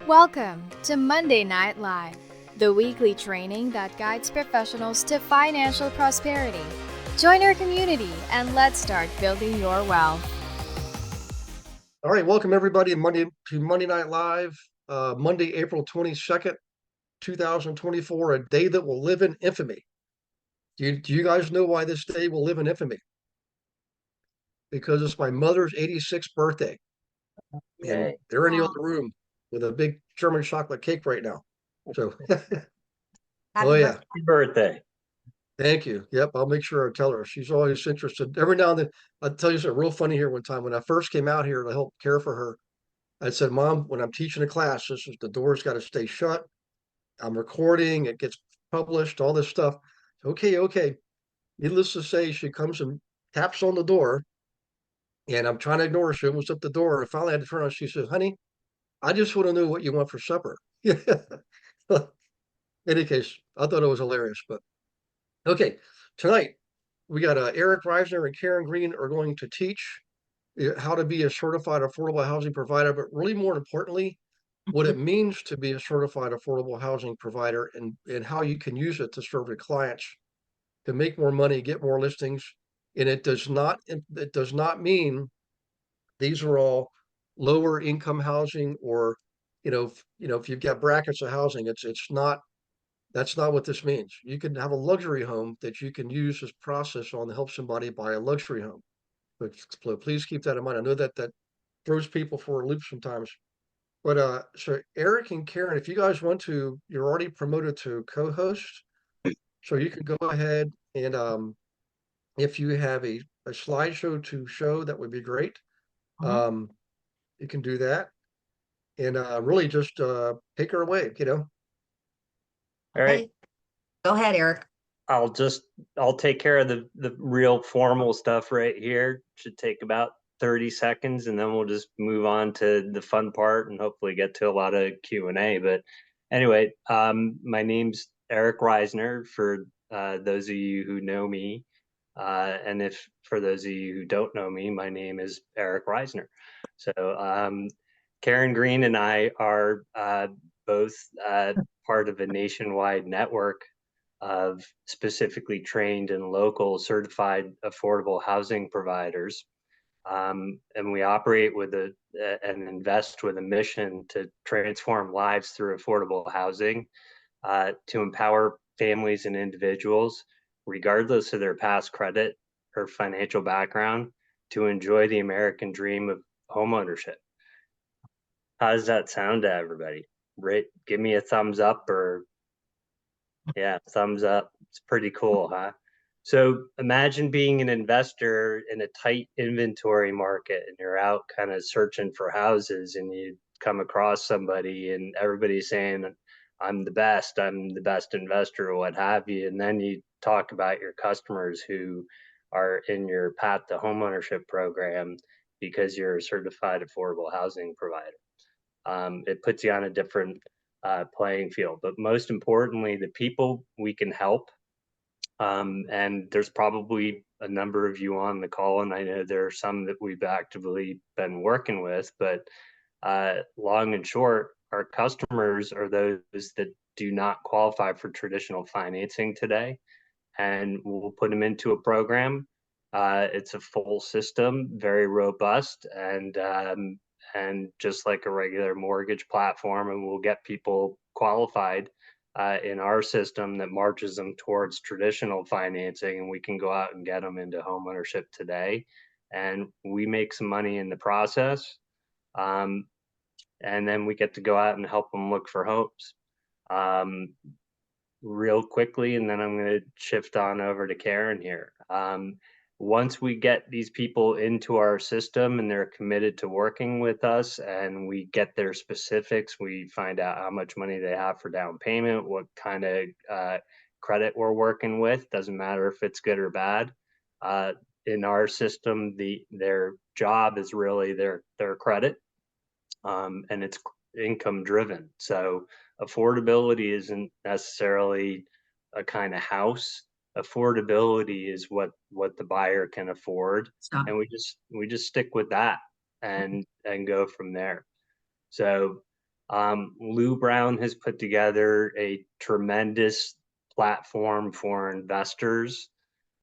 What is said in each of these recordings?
Welcome to Monday Night Live, the weekly training that guides professionals to financial prosperity. Join our community and let's start building your wealth. All right, welcome everybody to Monday Night Live, Monday, April 22nd, 2024, a day that will live in infamy. Do you guys know why this day will live in infamy? Because it's my mother's 86th birthday, and Yay. they're in the other room with a big German chocolate cake right now. So, oh yeah, Happy birthday. thank you. Yep, I'll make sure I tell her. She's always interested. Every now and then, I'll tell you something real funny here. One time when I first came out here to help care for her, I said, "Mom, when I'm teaching a class, the door's got to stay shut. I'm recording, it gets published, all this stuff." Okay. Needless to say, she comes and taps on the door, and I'm trying to ignore her. She opens up the door, and finally I had to turn on. She says, "Honey, I just want to know what you want for supper." In any case, I thought it was hilarious. But okay, tonight we got Eric Reisner and Karen Green are going to teach how to be a certified affordable housing provider, but really more importantly, what it means to be a certified affordable housing provider and how you can use it to serve your clients to make more money, get more listings. And it does not mean these are all lower income housing or if you've got brackets of housing, it's not that's not what this means. You can have a luxury home that you can use this process on to help somebody buy a luxury home. But please keep that in mind. I know that throws people for a loop sometimes. But so Eric and Karen, if you guys want to, you're already promoted to co-host, so you can go ahead and if you have a slideshow to show, that would be great. Um, you can do that and really just take her away, All right. Go ahead, Eric. I'll take care of the real formal stuff right here. Should take about 30 seconds and then we'll just move on to the fun part and hopefully get to a lot of Q&A. But anyway, my name's Eric Reisner for those of you who know me. And if for those of you who don't know me, my name is Eric Reisner. So Karen Green and I are both part of a nationwide network of specifically trained and local certified affordable housing providers. And we operate with and invest with a mission to transform lives through affordable housing, to empower families and individuals, regardless of their past credit or financial background, to enjoy the American dream of homeownership. How does that sound to everybody? Right? Give me a thumbs up or yeah, thumbs up. It's pretty cool, huh? So imagine being an investor in a tight inventory market and you're out kind of searching for houses and you come across somebody and everybody's saying, I'm the best investor or what have you. And then you talk about your customers who are in your path to homeownership program because you're a certified affordable housing provider. It puts you on a different playing field. But most importantly, the people we can help. And there's probably a number of you on the call, and I know there are some that we've actively been working with, but long and short, our customers are those that do not qualify for traditional financing today. And we'll put them into a program. It's a full system, very robust, and just like a regular mortgage platform, and we'll get people qualified in our system that marches them towards traditional financing, and we can go out and get them into homeownership today. And we make some money in the process. And then we get to go out and help them look for homes. Real quickly, and then I'm going to shift on over to Karen here. Once we get these people into our system and they're committed to working with us and we get their specifics, we find out how much money they have for down payment, what kind of credit we're working with, doesn't matter if it's good or bad. In our system, their job is really their credit, and it's income driven. So affordability isn't necessarily a kind of house. Affordability is what the buyer can afford. Stop. And we just stick with that and go from there. So Lou Brown has put together a tremendous platform for investors.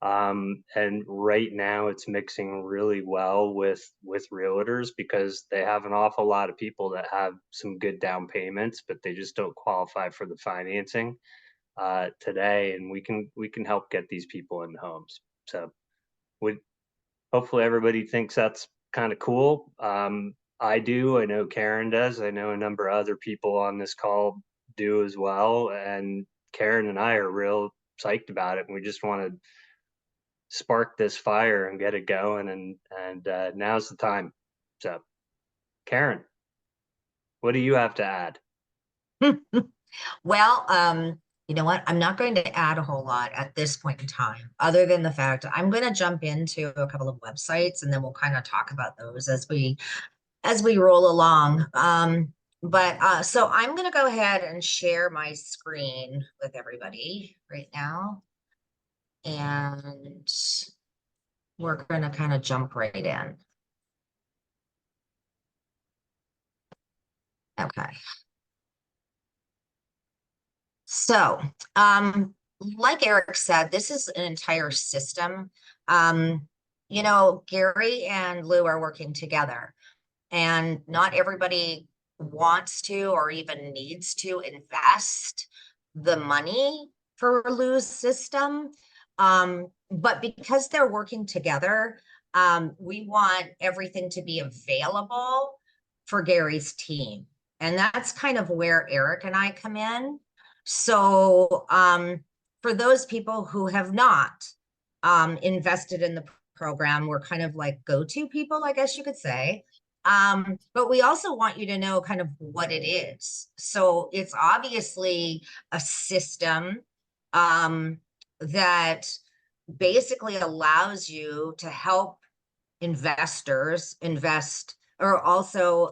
And right now it's mixing really well with realtors, because they have an awful lot of people that have some good down payments, but they just don't qualify for the financing today. And we can help get these people in homes. So hopefully everybody thinks that's kind of cool. I do. I know Karen does. I know a number of other people on this call do as well. And Karen and I are real psyched about it. And we just want to spark this fire and get it going. And now's the time. So, Karen, what do you have to add? Well, you know what? I'm not going to add a whole lot at this point in time, other than the fact I'm going to jump into a couple of websites and then we'll kind of talk about those as we roll along. So I'm going to go ahead and share my screen with everybody right now. And we're going to kind of jump right in. Okay. So, like Eric said, this is an entire system. You know, Gary and Lou are working together, and not everybody wants to or even needs to invest the money for Lou's system. But because they're working together, we want everything to be available for Gary's team. And that's kind of where Eric and I come in. So for those people who have not invested in the program, we're kind of like go-to people, I guess you could say. But we also want you to know kind of what it is. So it's obviously a system that basically allows you to help investors invest, or also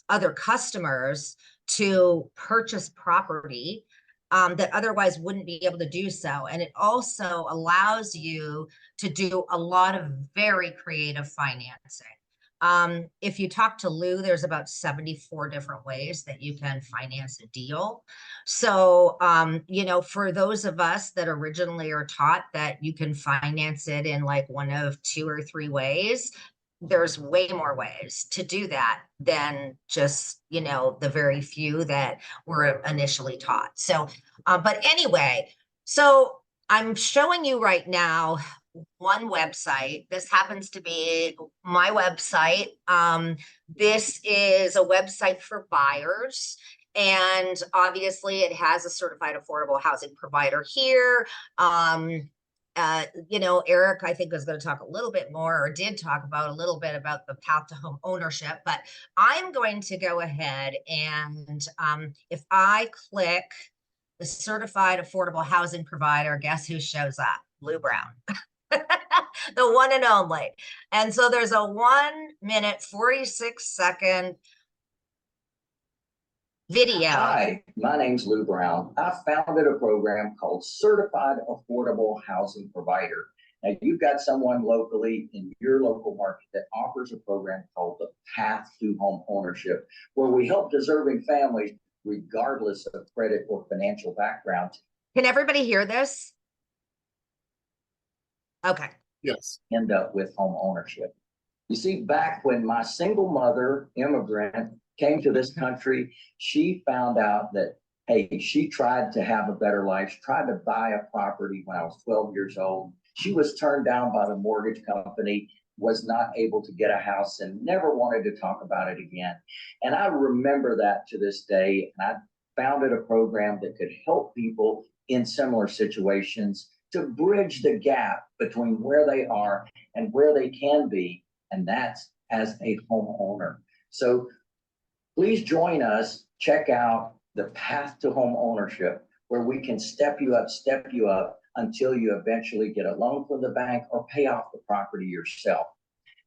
other customers to purchase property that otherwise wouldn't be able to do so. And it also allows you to do a lot of very creative financing. If you talk to Lou, there's about 74 different ways that you can finance a deal. So, you know, for those of us that originally are taught that you can finance it in like one of 2 or 3 ways, there's way more ways to do that than just, you know, the very few that were initially taught. So, but anyway, so I'm showing you right now one website. This happens to be my website. This is a website for buyers. And obviously it has a certified affordable housing provider here. You know, Eric, I think, was going to talk a little bit more, or did talk about a little bit about the path to home ownership, but I'm going to go ahead and if I click the certified affordable housing provider, guess who shows up? Lou Brown. The one and only. And so there's a 1 minute, 46-second video. Hi, my name's Lou Brown. I founded a program called Certified Affordable Housing Provider. Now, you've got someone locally in your local market that offers a program called the Path to Home Ownership, where we help deserving families, regardless of credit or financial background. Can everybody hear this? Okay. Yes. End up with home ownership. You see, back when my single mother immigrant came to this country, she found out that, hey, she tried to have a better life. She tried to buy a property when I was 12 years old. She was turned down by the mortgage company, was not able to get a house, and never wanted to talk about it again. And I remember that to this day. And I founded a program that could help people in similar situations to bridge the gap between where they are and where they can be, and that's as a homeowner. So please join us. Check out the Path to Home Ownership, where we can step you up until you eventually get a loan from the bank or pay off the property yourself.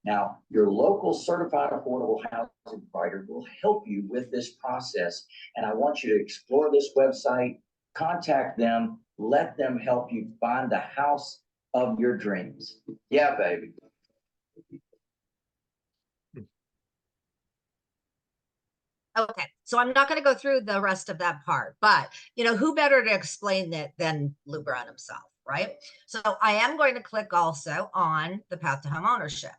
Now, your local certified affordable housing provider will help you with this process. And I want you to explore this website, contact them, let them help you find the house of your dreams. Yeah, baby. Okay, so I'm not going to go through the rest of that part, but who better to explain that than Lou Brown himself, right? So I am going to click also on the path to home ownership.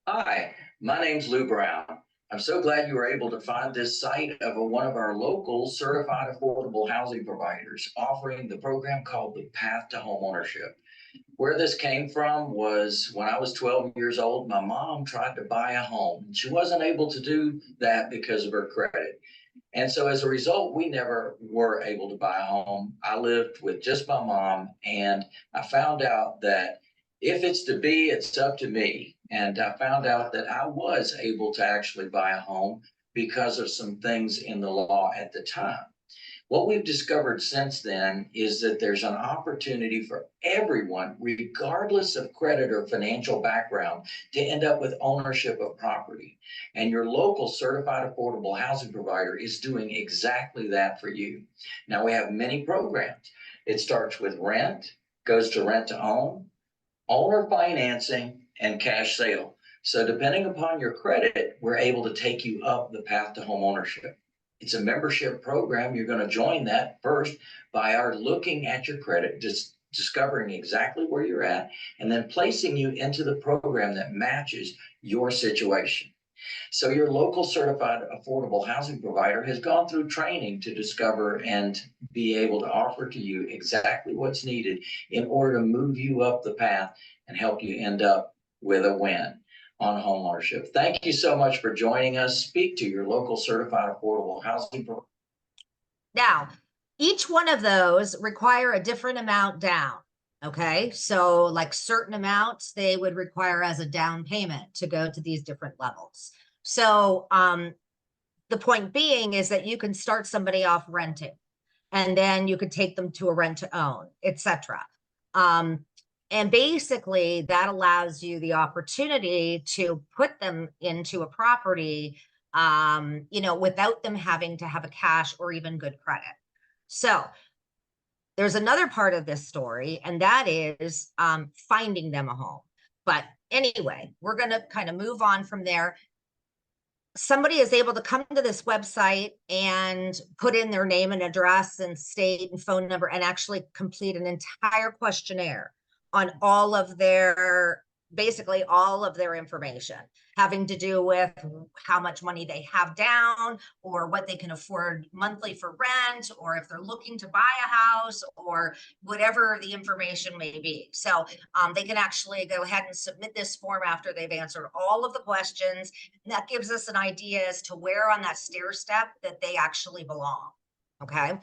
Hi, my name's Lou Brown. I'm so glad you were able to find this site of one of our local certified affordable housing providers offering the program called the Path to Homeownership. Where this came from was when I was 12 years old, my mom tried to buy a home. She wasn't able to do that because of her credit. And so as a result, we never were able to buy a home. I lived with just my mom, and I found out that if it's to be, it's up to me. And I found out that I was able to actually buy a home because of some things in the law at the time. What we've discovered since then is that there's an opportunity for everyone, regardless of credit or financial background, to end up with ownership of property. And your local certified affordable housing provider is doing exactly that for you. Now, we have many programs. It starts with rent, goes to rent to own, owner financing, and cash sale. So depending upon your credit, we're able to take you up the path to home ownership. It's a membership program. You're going to join that first by our looking at your credit, just discovering exactly where you're at, and then placing you into the program that matches your situation. So your local certified affordable housing provider has gone through training to discover and be able to offer to you exactly what's needed in order to move you up the path and help you end up with a win on homeownership. Thank you so much for joining us. Speak to your local certified affordable housing provider. Now, each one of those require a different amount down. Okay, so like certain amounts they would require as a down payment to go to these different levels. So the point being is that you can start somebody off renting, and then you could take them to a rent to own, etc. And basically that allows you the opportunity to put them into a property, without them having to have a cash or even good credit. So there's another part of this story, and that is finding them a home. But anyway, we're going to kind of move on from there. Somebody is able to come to this website and put in their name and address and state and phone number and actually complete an entire questionnaire on all of their, basically all of their information having to do with how much money they have down or what they can afford monthly for rent, or if they're looking to buy a house or whatever the information may be. So they can actually go ahead and submit this form after they've answered all of the questions. And that gives us an idea as to where on that stair step that they actually belong. Okay.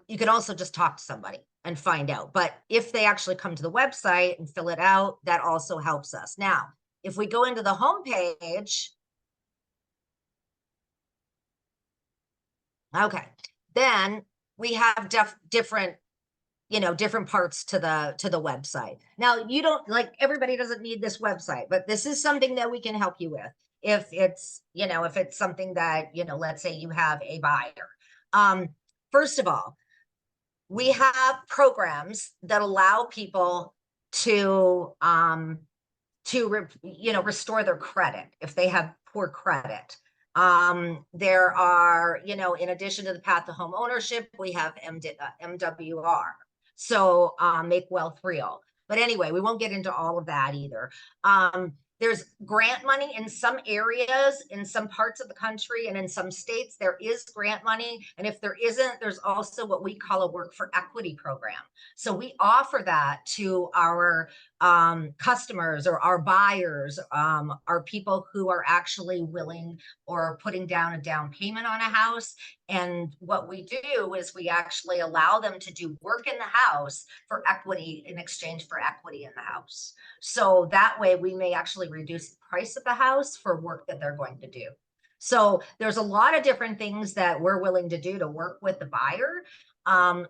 You can also just talk to somebody and find out. But if they actually come to the website and fill it out, that also helps us. Now, if we go into the home page, okay, then we have different parts to the website. Now, you don't, like, everybody doesn't need this website, but this is something that we can help you with. If it's, if it's something that, let's say you have a buyer. First of all, we have programs that allow people to restore their credit if they have poor credit. There are, in addition to the path to home ownership, we have MWR. So make wealth real. But anyway, we won't get into all of that either. There's grant money in some areas, in some parts of the country, and in some states, there is grant money. And if there isn't, there's also what we call a work for equity program. So we offer that to our customers or our buyers, are people who are actually willing or putting down a down payment on a house. And what we do is we actually allow them to do work in the house for equity in exchange for equity in the house. So that way we may actually reduce the price of the house for work that they're going to do. So there's a lot of different things that we're willing to do to work with the buyer,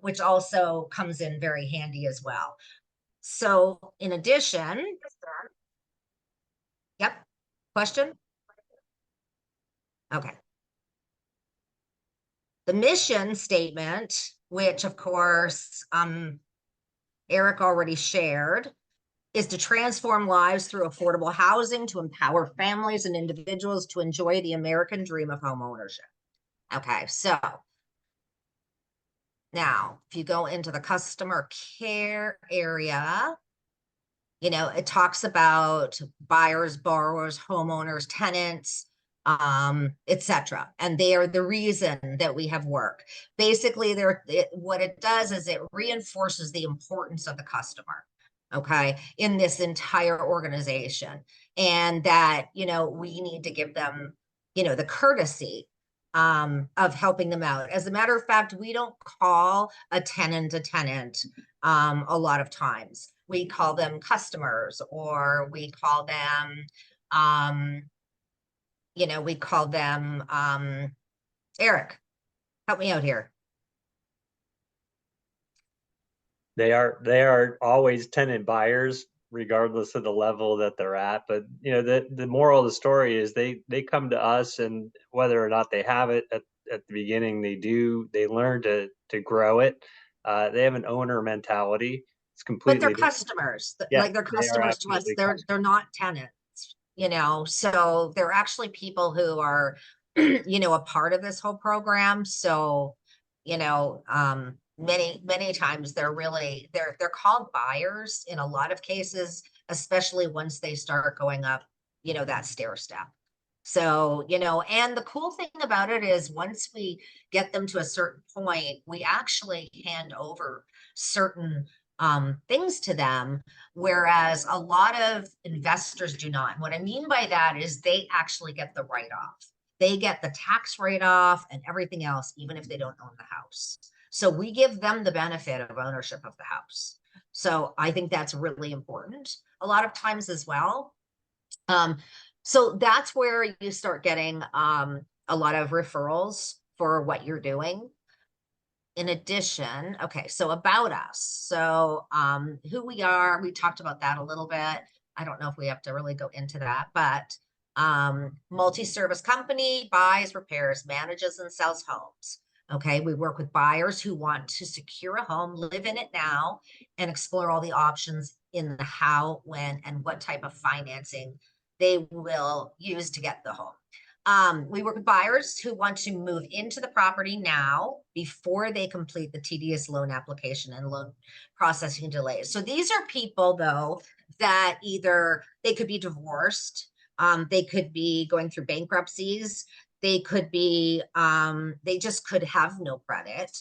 which also comes in very handy as well. So in addition, yep, question? Okay. The mission statement, which of course, Eric already shared, is to transform lives through affordable housing, to empower families and individuals to enjoy the American dream of homeownership. Okay, so now if you go into the customer care area, you know, it talks about buyers, borrowers, homeowners, tenants, etc. And they are the reason that we have work. Basically, what it does is it reinforces the importance of the customer, okay, in this entire organization. And that, you know, we need to give them, you know, the courtesy of helping them out. As a matter of fact, we don't call a tenant a lot of times. We call them customers, or we call them, you know, we call them, Eric, help me out here. They are always tenant buyers, regardless of the level that they're at. But you know, the moral of the story is they come to us, and whether or not they have it at the beginning, they learn to grow it. They have an owner mentality. It's But they're completely different. customers, Yeah, like they're they are customers to us. absolutely They're not tenants, you know, so they're actually people who are, you know, a part of this whole program. So, you know, many times they're called buyers in a lot of cases, especially once they start going up, you know, that stair step. So, you know, and the cool thing about it is once we get them to a certain point, we actually hand over certain things to them, whereas a lot of investors do not. And what I mean by that is they actually get the write-off. They get the tax write-off and everything else, even if they don't own the house. So we give them the benefit of ownership of the house. So I think that's really important a lot of times as well. So that's where you start getting a lot of referrals for what you're doing. In addition, okay, so about us. So who we are, we talked about that a little bit. I don't know if we have to really go into that, but multi-service company, buys, repairs, manages, and sells homes. Okay, we work with buyers who want to secure a home, live in it now, and explore all the options in the how, when, and what type of financing they will use to get the home. We work with buyers who want to move into the property now before they complete the tedious loan application and loan processing delays. So these are people, though, that either they could be divorced, they could be going through bankruptcies, they could be, they just could have no credit,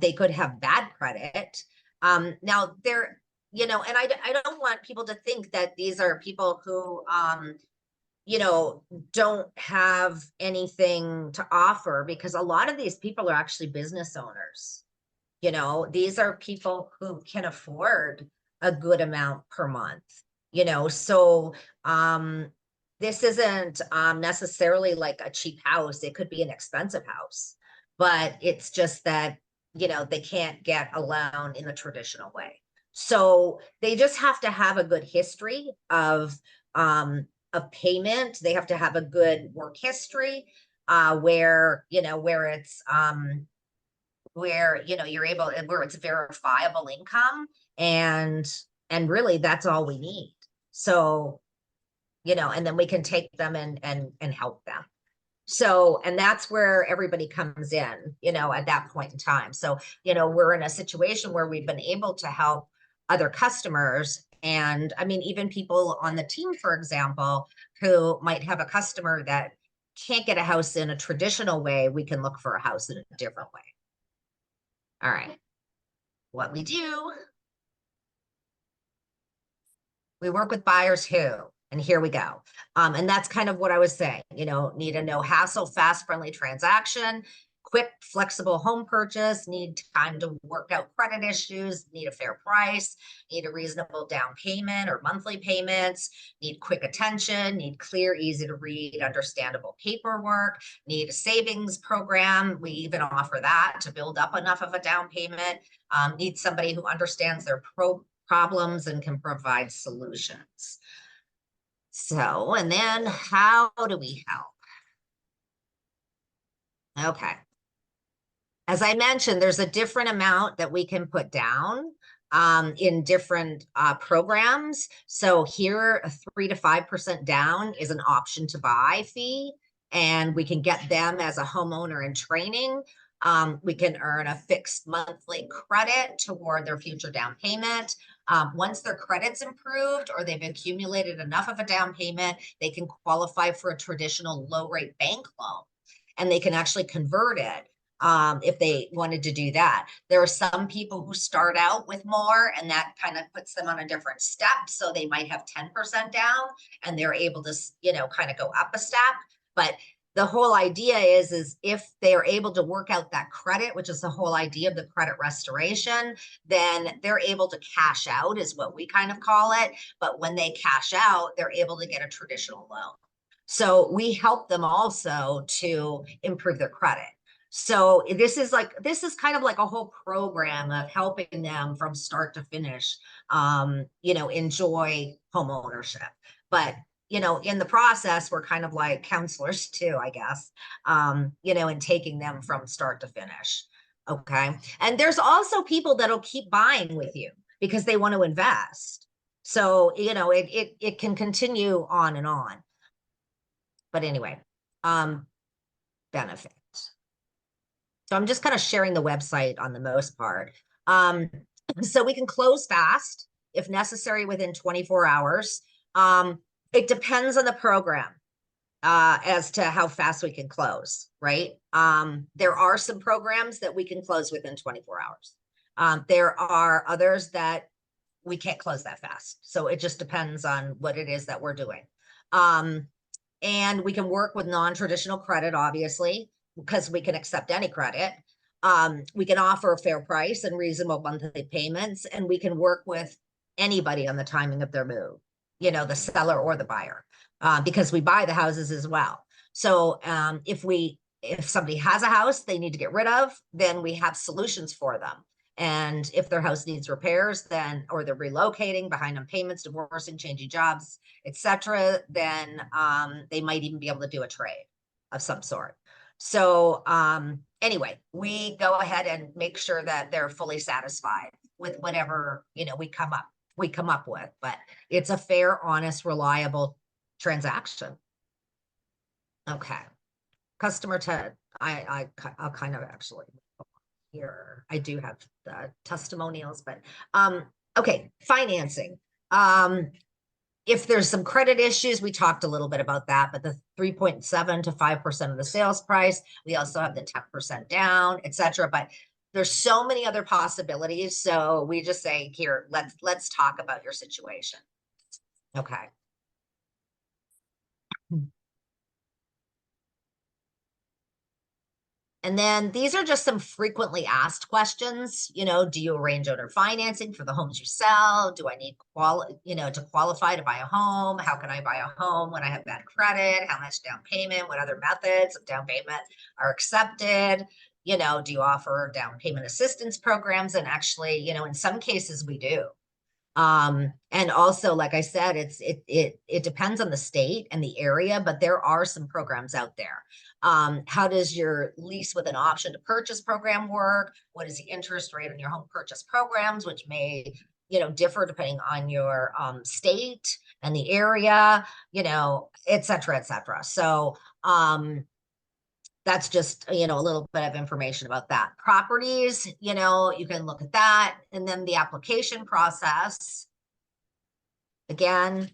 they could have bad credit. Now they're, you know, and I don't want people to think that these are people who, you know, don't have anything to offer, because a lot of these people are actually business owners. You know, these are people who can afford a good amount per month, you know, so this isn't necessarily like a cheap house. It could be an expensive house, but it's just that, you know, they can't get a loan in the traditional way. So they just have to have a good history of payment. They have to have a good work history, where, you know, where it's where, you know, you're able, where it's verifiable income, and really that's all we need. So, you know, and then we can take them and help them. So, and that's where everybody comes in, you know, at that point in time. So, you know, we're in a situation where we've been able to help other customers. And I mean, even people on the team, for example, who might have a customer that can't get a house in a traditional way, we can look for a house in a different way. All right. What we do, we work with buyers who, and here we go. And that's kind of what I was saying, you know, need a no hassle, fast, friendly transaction, quick, flexible home purchase, need time to work out credit issues, need a fair price, need a reasonable down payment or monthly payments, need quick attention, need clear, easy to read, understandable paperwork, need a savings program. We even offer that to build up enough of a down payment, need somebody who understands their problems and can provide solutions. So, and then how do we help? Okay. As I mentioned, there's a different amount that we can put down. in different programs. So here, a 3 to 5% down is an option to buy fee, and we can get them as a homeowner in training. We can earn a fixed monthly credit toward their future down payment. Once their credit's improved or they've accumulated enough of a down payment, they can qualify for a traditional low rate bank loan, and they can actually convert it if they wanted to do that. There are some people who start out with more, and that kind of puts them on a different step. So they might have 10% down and they're able to, kind of go up a step. But the whole idea is if they are able to work out that credit, which is the whole idea of the credit restoration, then they're able to cash out, is what we kind of call it. But when they cash out, they're able to get a traditional loan. So we help them also to improve their credit. So this is kind of like a whole program of helping them from start to finish, enjoy home ownership. But, in the process, we're kind of like counselors too, I guess, and taking them from start to finish. Okay. And there's also people that'll keep buying with you because they want to invest. So, it can continue on and on. But anyway, benefits. So I'm just kind of sharing the website on the most part. So we can close fast if necessary within 24 hours. It depends on the program as to how fast we can close, right? There are some programs that we can close within 24 hours. There are others that we can't close that fast. So it just depends on what it is that we're doing. And we can work with non-traditional credit, obviously, because we can accept any credit. We can offer a fair price and reasonable monthly payments, and we can work with anybody on the timing of their move, the seller or the buyer, because we buy the houses as well. So if somebody has a house they need to get rid of, then we have solutions for them. And if their house needs repairs, or they're relocating, behind on payments, divorcing, changing jobs, etc., then they might even be able to do a trade of some sort. So anyway, we go ahead and make sure that they're fully satisfied with whatever we come up with. But it's a fair, honest, reliable transaction. Okay, customer I'll kind of actually. Here I do have the testimonials, but okay, financing. If there's some credit issues, we talked a little bit about that, but the 3.7 to 5% of the sales price, we also have the 10% down, etc. But there's so many other possibilities, so we just say, here, let's talk about your situation. Okay. And then these are just some frequently asked questions. Do you arrange owner financing for the homes you sell? Do I need to qualify to buy a home? How can I buy a home when I have bad credit? How much down payment? What other methods of down payment are accepted? Do you offer down payment assistance programs? And actually, in some cases we do. And also, like I said, it depends on the state and the area, but there are some programs out there. How does your lease with an option to purchase program work? What is the interest rate on your home purchase programs, which may, differ depending on your state and the area, et cetera, et cetera. So, that's just, a little bit of information about that. Properties, you can look at that. And then the application process, again,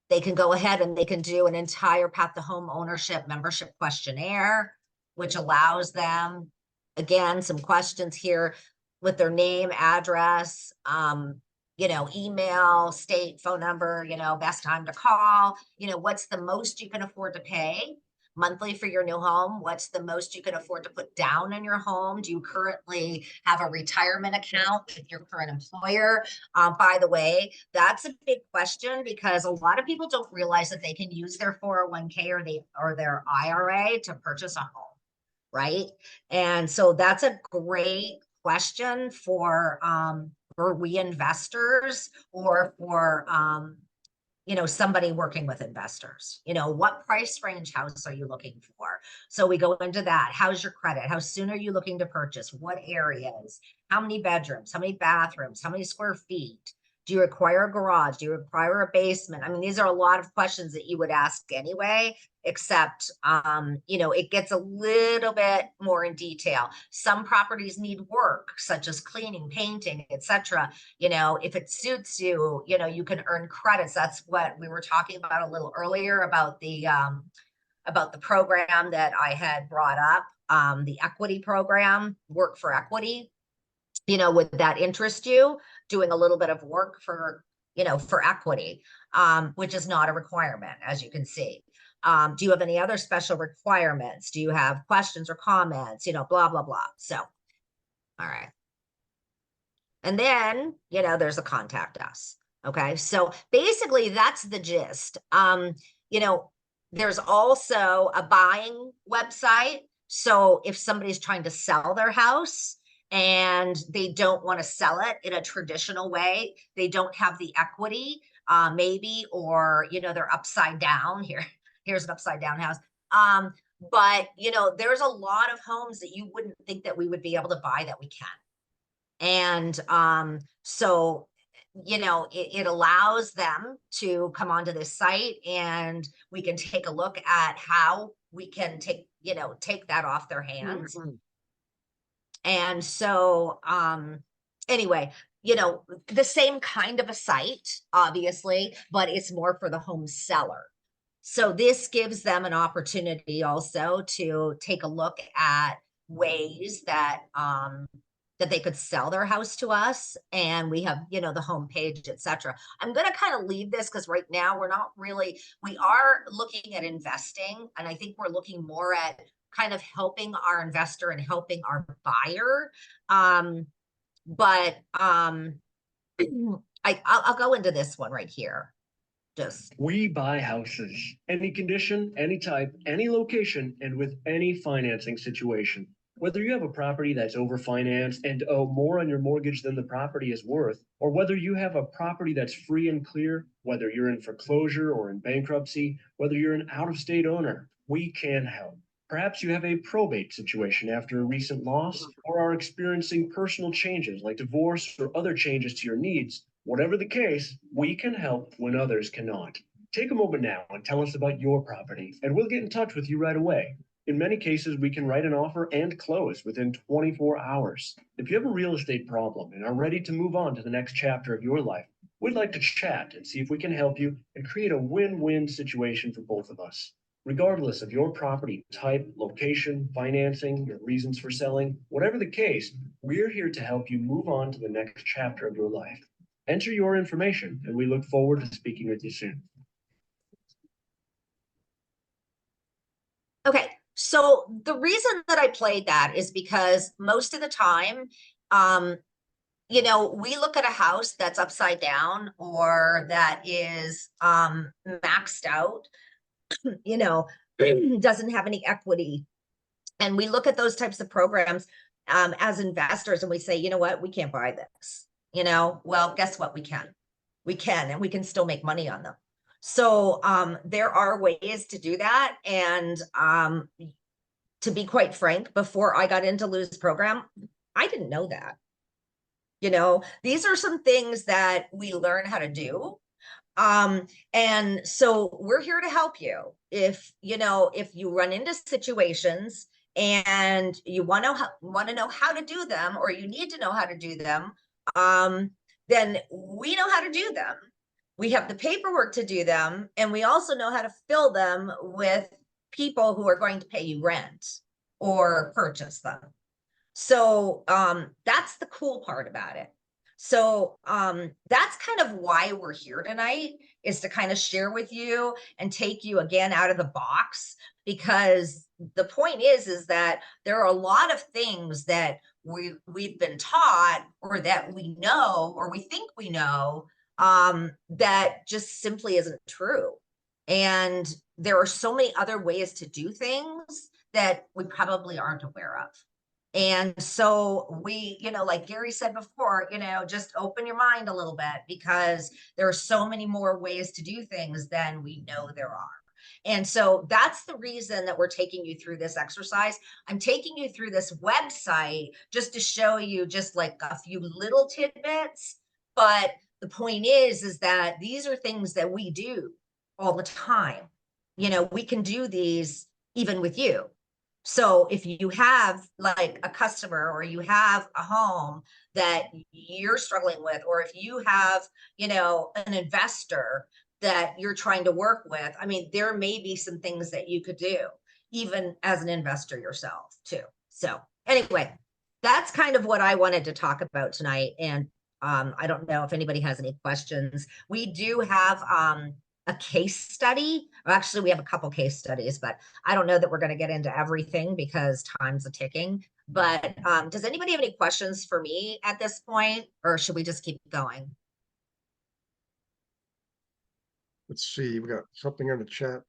they can go ahead and they can do an entire path to home ownership membership questionnaire, which allows them, again, some questions here with their name, address, email, state, phone number, best time to call, what's the most you can afford to pay monthly for your new home? What's the most you can afford to put down in your home? Do you currently have a retirement account with your current employer? By the way, that's a big question because a lot of people don't realize that they can use their 401k or their IRA to purchase a home, right? And so that's a great question for we investors or for somebody working with investors. What price range house are you looking for? So we go into that. How's your credit? How soon are you looking to purchase? What areas? How many bedrooms? How many bathrooms? How many square feet? Do you require a garage? Do you require a basement? I mean, these are a lot of questions that you would ask anyway, except, it gets a little bit more in detail. Some properties need work, such as cleaning, painting, etc. If it suits you, you can earn credits. That's what we were talking about a little earlier about the program that I had brought up, the equity program, Work for Equity. Would that interest you, doing a little bit of work for equity, which is not a requirement, as you can see. Do you have any other special requirements? Do you have questions or comments? Blah, blah, blah. So, all right. And then, there's a contact us. Okay. So basically that's the gist. There's also a buying website. So if somebody's trying to sell their house and they don't want to sell it in a traditional way, they don't have the equity, maybe, or, they're upside down here. Here's an upside down house. But, there's a lot of homes that you wouldn't think that we would be able to buy that we can. And so, it allows them to come onto this site, and we can take a look at how we can take that off their hands. Mm-hmm. And so, anyway, the same kind of a site, obviously, but it's more for the home seller. So this gives them an opportunity also to take a look at ways that, that they could sell their house to us. And we have, the homepage, etc. I'm going to kind of leave this because right now we are looking at investing. And I think we're looking more at kind of helping our investor and helping our buyer. But I'll go into this one right here. We buy houses, any condition, any type, any location, and with any financing situation. Whether you have a property that's overfinanced and owe more on your mortgage than the property is worth, or whether you have a property that's free and clear, whether you're in foreclosure or in bankruptcy, whether you're an out-of-state owner, we can help. Perhaps you have a probate situation after a recent loss, or are experiencing personal changes like divorce or other changes to your needs. Whatever the case, we can help when others cannot. Take a moment now and tell us about your property, and we'll get in touch with you right away. In many cases, we can write an offer and close within 24 hours. If you have a real estate problem and are ready to move on to the next chapter of your life, we'd like to chat and see if we can help you and create a win-win situation for both of us. Regardless of your property type, location, financing, your reasons for selling, whatever the case, we're here to help you move on to the next chapter of your life. Enter your information, and we look forward to speaking with you soon. Okay, so the reason that I played that is because most of the time, we look at a house that's upside down or that is maxed out, doesn't have any equity. And we look at those types of programs as investors, and we say, you know what, we can't buy this. Well, guess what? We can, and we can still make money on them. So there are ways to do that. And to be quite frank, before I got into Lou's program, I didn't know that. These are some things that we learn how to do. And so we're here to help you. If you run into situations and you want to know how to do them, or you need to know how to do them, then we know how to do them. We have the paperwork to do them, and we also know how to fill them with people who are going to pay you rent or purchase them. So that's the cool part about it. So that's kind of why we're here tonight, is to kind of share with you and take you again out of the box, because the point is that there are a lot of things that we've been taught, or that we know, or we think we know, that just simply isn't true. And there are so many other ways to do things that we probably aren't aware of. And so we, like Gary said before, just open your mind a little bit, because there are so many more ways to do things than we know there are. And so that's the reason that we're taking you through this exercise. I'm taking you through this website just to show you just like a few little tidbits. But the point is that these are things that we do all the time. We can do these even with you. So if you have like a customer, or you have a home that you're struggling with, or if you have, an investor that you're trying to work with, I mean, there may be some things that you could do even as an investor yourself too. So anyway, that's kind of what I wanted to talk about tonight. And I don't know if anybody has any questions. We do have a case study. Actually, we have a couple case studies, but I don't know that we're going to get into everything because time's a ticking. But does anybody have any questions for me at this point, or should we just keep going? Let's see, we got something in the chat.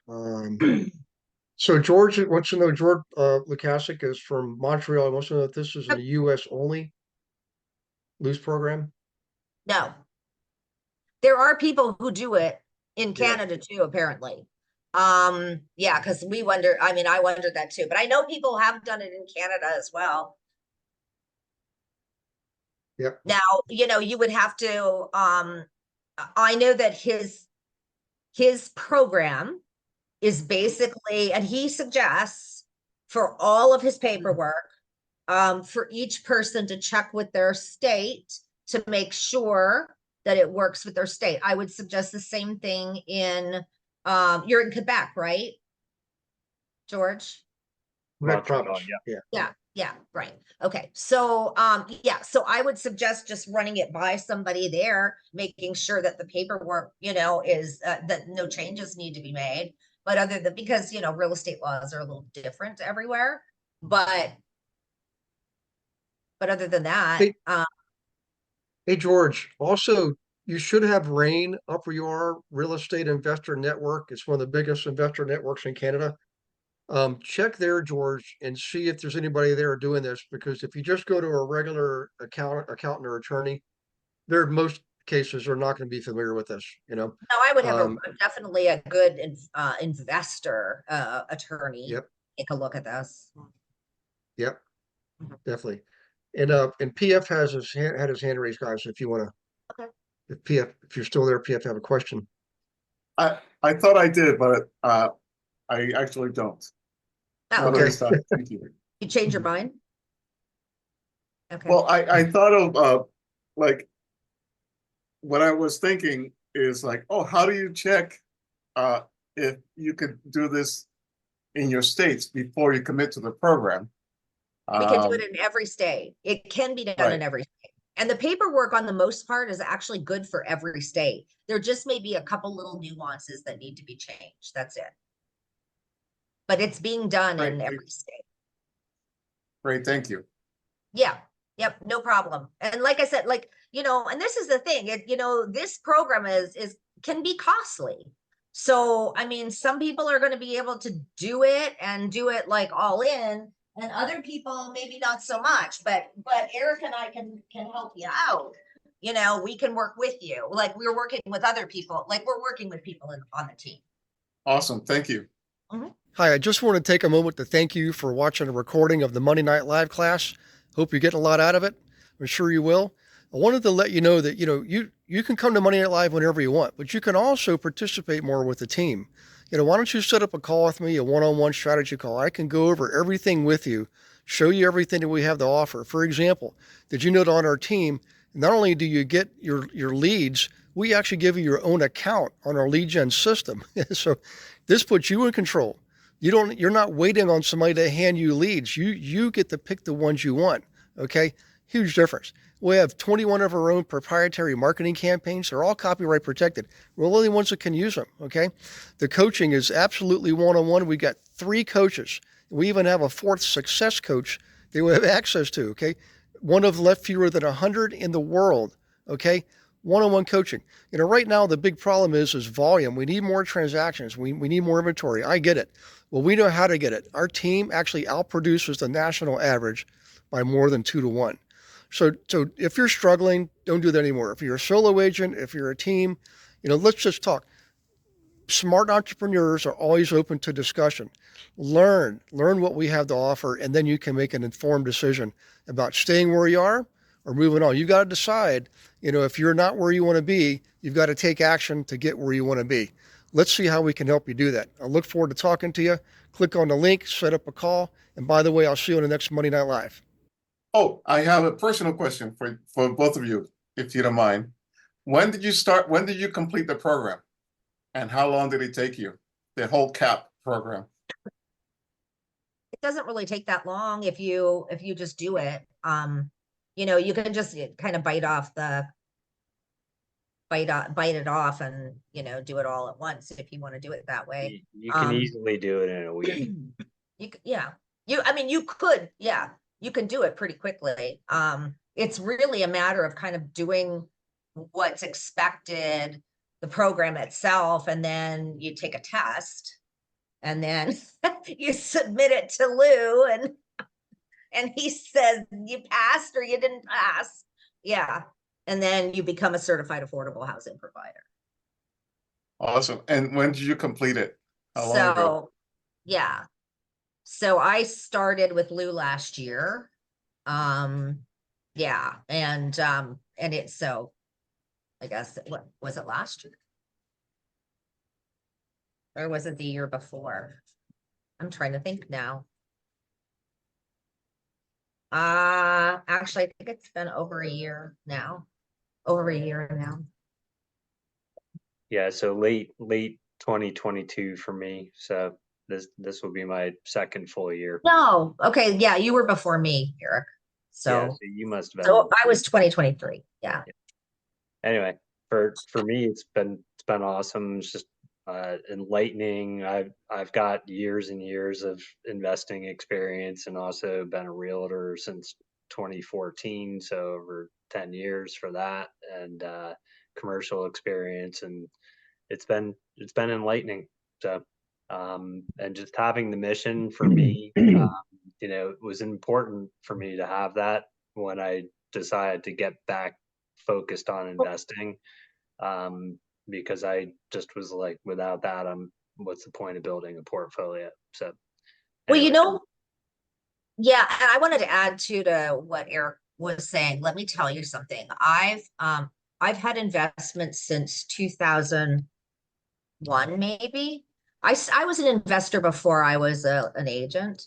So George wants to know, George Lukasic is from Montreal. He wants to know if this is a US only loose program. No. There are people who do it in Yeah. Canada too, apparently. Yeah, because I wondered that too, but I know people have done it in Canada as well. Yep. Now, you would have to, I know that his program is basically, and he suggests for all of his paperwork, for each person to check with their state to make sure that it works with their state. I would suggest the same thing in, you're in Quebec, right, George? Quebec Montreal, province. Yeah. Yeah, right. Okay. So, so I would suggest just running it by somebody there, making sure that the paperwork, is, that no changes need to be made. But because, real estate laws are a little different everywhere, but other than that, Hey, George, also, you should have RAIN up where you are, Real Estate Investor Network. It's one of the biggest investor networks in Canada. Check there, George, and see if there's anybody there doing this, because if you just go to a regular accountant or attorney, they're most cases are not going to be familiar with this, no, I would have Um, definitely a good investor attorney Yep, take a look at this. yep, Mhm. definitely. And PF had his hand raised, guys, if you want to. Okay. If you're still there, PF have a question. I thought I did, but I actually don't. Oh, Not Okay. this time. Thank you. you change your mind? Okay. Well, I thought of like what I was thinking is like, oh, how do you check if you could do this in your states before you commit to the program? We can do it in every state. It can be done in Right. every state. And the paperwork on the most part is actually good for every state. There just may be a couple little nuances that need to be changed. That's it. But it's being done Right. in every state. Great, thank you. Yeah. Yep. No problem. And like I said, and this is the thing, this program can be costly. So, I mean, some people are going to be able to do it and do it like all in, and other people maybe not so much, but Eric and I can help you out. We can work with you. Like we're working with other people, like we're working with people on the team. Awesome, thank you. Hi, I just want to take a moment to thank you for watching a recording of the Monday Night Live class. Hope you're getting a lot out of it. I'm sure you will. I wanted to let you know that, you can come to Monday Night Live whenever you want, but you can also participate more with the team. Why don't you set up a call with me, a one-on-one strategy call? I can go over everything with you, show you everything that we have to offer. For example, did you know that on our team, not only do you get your leads, we actually give you your own account on our lead gen system. So this puts you in control. You're not waiting on somebody to hand you leads. You get to pick the ones you want. Okay. Huge difference. We have 21 of our own proprietary marketing campaigns. They're all copyright protected. We're the only ones that can use them. Okay. The coaching is absolutely one-on-one. We got 3 coaches. We even have a 4th success coach that we have access to. Okay. One of left fewer than 100 in the world. Okay. One-on-one coaching. Right now the big problem is volume. We need more transactions. We need more inventory. I get it. Well, we know how to get it. Our team actually outproduces the national average by more than 2 to 1. So if you're struggling, don't do that anymore. If you're a solo agent, if you're a team, let's just talk. Smart entrepreneurs are always open to discussion. Learn what we have to offer, and then you can make an informed decision about staying where you are or moving on. You got to decide, if you're not where you want to be, you've got to take action to get where you want to be. Let's see how we can help you do that. I look forward to talking to you. Click on the link, set up a call. And by the way, I'll see you on the next Monday Night Live. Oh, I have a personal question for both of you, if you don't mind. When did you start? When did you complete the program? And how long did it take you? The whole CAHP program? It doesn't really take that long if you just do it. You can just kind of bite it off and do it all at once if you want to do it that way. You can easily do it in a week. You can do it pretty quickly. It's really a matter of kind of doing what's expected, the program itself, and then you take a test, and then you submit it to Lou, and he says you passed or you didn't pass. Yeah. And then you become a certified affordable housing provider. Awesome. And when did you complete it? How long ago? Yeah. So I started with Lou last year. Yeah. And it's so I guess what was it last year? Or was it the year before? I'm trying to think now. Actually, I think it's been over a year now. Yeah, so late 2022 for me. So this will be my second full year. No, okay, yeah, you were before me, Eric. Yeah, so you must have been. So I was 2023. Yeah. Anyway, for me, it's been awesome. It's just enlightening. I've got years and years of investing experience, and also been a realtor since 2014, so over 10 years for that, and commercial experience, and it's been enlightening. So and just having the mission for me, it was important for me to have that when I decided to get back focused on investing, because I just was like, without that, what's the point of building a portfolio? So anyway. Well, yeah, and I wanted to add to what Eric was saying. Let me tell you something. I've had investments since 2001, maybe. I was an investor before I was an agent.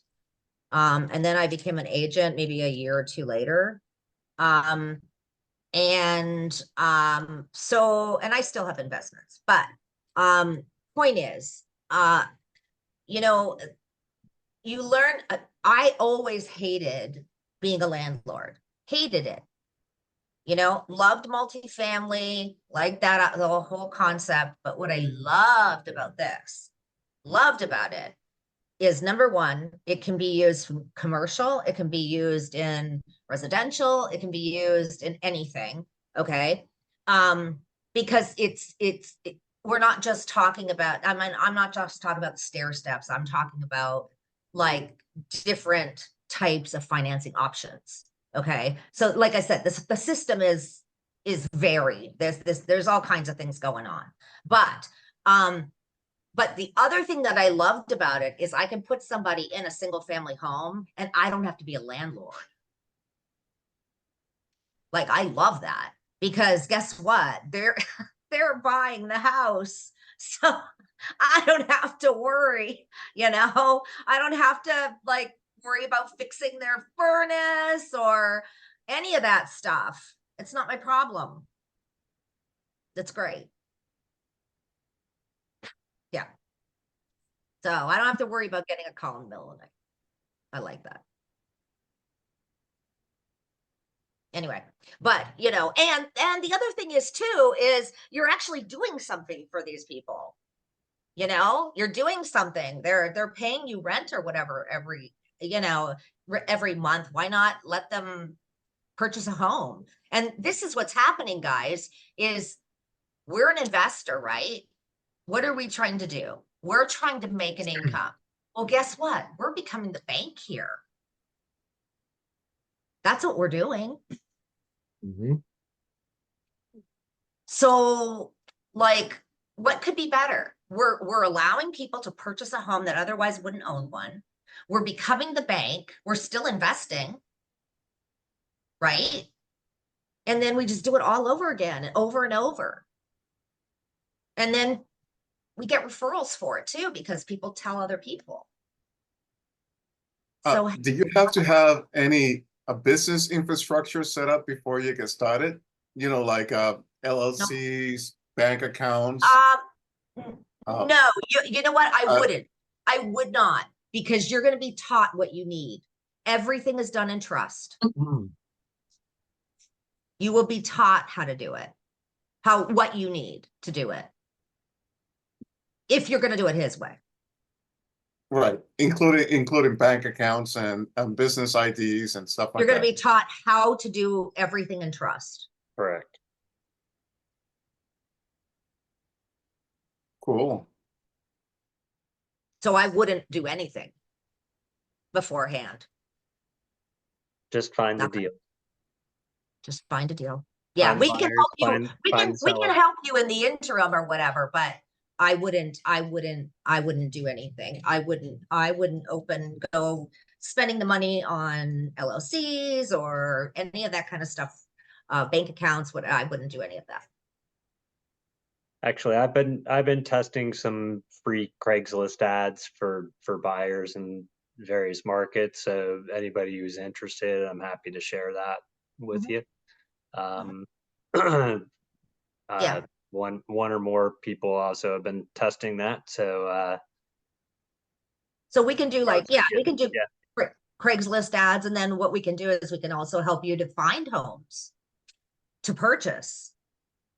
And then I became an agent maybe a year or two later. So I still have investments, but point is, you learn. I always hated being a landlord, hated it. Loved multifamily, like that, the whole concept. But what I loved about it is, number one, it can be used commercial, it can be used in residential, it can be used in anything. Okay. Because we're not just talking about, I'm not just talking about stair steps. I'm talking about like different types of financing options. Okay. So like I said, the system is varied. There's all kinds of things going on, but the other thing that I loved about it is I can put somebody in a single family home and I don't have to be a landlord. Like, I love that, because guess what? They're buying the house. So I don't have to worry, I don't have to worry about fixing their furnace or any of that stuff. It's not my problem. That's great. Yeah. So I don't have to worry about getting a call in the middle of the night. I like that. Anyway, but and the other thing is too, is you're actually doing something for these people. You're doing something. They're paying you rent or whatever every month. Why not let them purchase a home? And this is what's happening, guys, is we're an investor, right? What are we trying to do? We're trying to make an income. Well, guess what? We're becoming the bank here. That's what we're doing. Mhm. So, like, what could be better? We're allowing people to purchase a home that otherwise wouldn't own one. We're becoming the bank. We're still investing, right? And then we just do it all over again, over and over. And then we get referrals for it too, because people tell other people. So Do you have to have a business infrastructure set up before you get started? You know, like LLCs, bank accounts. no, you know what? I uh, wouldn't. I would not, because you're going to be taught what you need. Everything is done in trust. You will be taught how to do it, what you need to do it, if you're going to do it his way. Right, including bank accounts and business IDs and stuff like You're going that. to be taught how to do everything in trust. Correct. Cool. So I wouldn't do anything beforehand. Just find the Nothing. deal. Just find a deal. Yeah, Find we can buyers, help you. find We can sellers. help you in the interim or whatever, but I wouldn't do anything. I wouldn't go spending the money on LLCs or any of that kind of stuff. Bank accounts, I wouldn't do any of that. Actually, I've been testing some free Craigslist ads for buyers in various markets. So anybody who's interested, I'm happy to share that with you. Yeah. One or more people also have been testing that. So we can do we can do yeah. Craigslist ads, and then what we can do is we can also help you to find homes to purchase.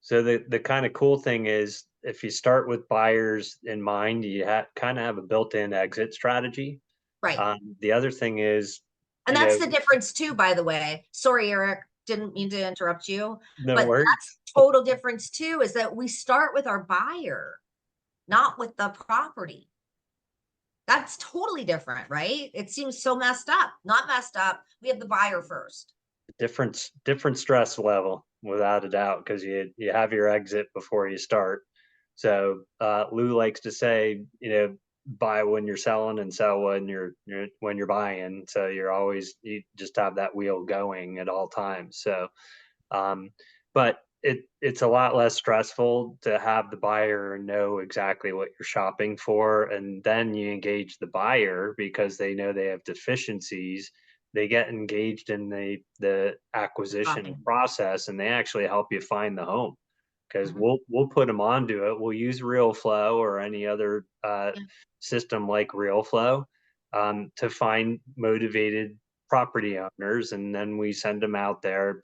So the kind of cool thing is, if you start with buyers in mind, you kind of have a built-in exit strategy. Right. The other thing is, and that's the difference too, by the way. Sorry, Eric, didn't mean to interrupt you. No but worries. That's total difference too, is that we start with our buyer, not with the property. That's totally different, right? It seems so messed up. Not messed up. We have the buyer first. Different stress level, without a doubt, because you have your exit before you start. So Lou likes to say, buy when you're selling and sell when you're buying. So you just have that wheel going at all times. So but it's a lot less stressful to have the buyer know exactly what you're shopping for, and then you engage the buyer because they know they have deficiencies. They get engaged in the acquisition process, and they actually help you find the home, because we'll put them onto it. We'll use RealFlow or any other system like RealFlow to find motivated property owners, and then we send them out there,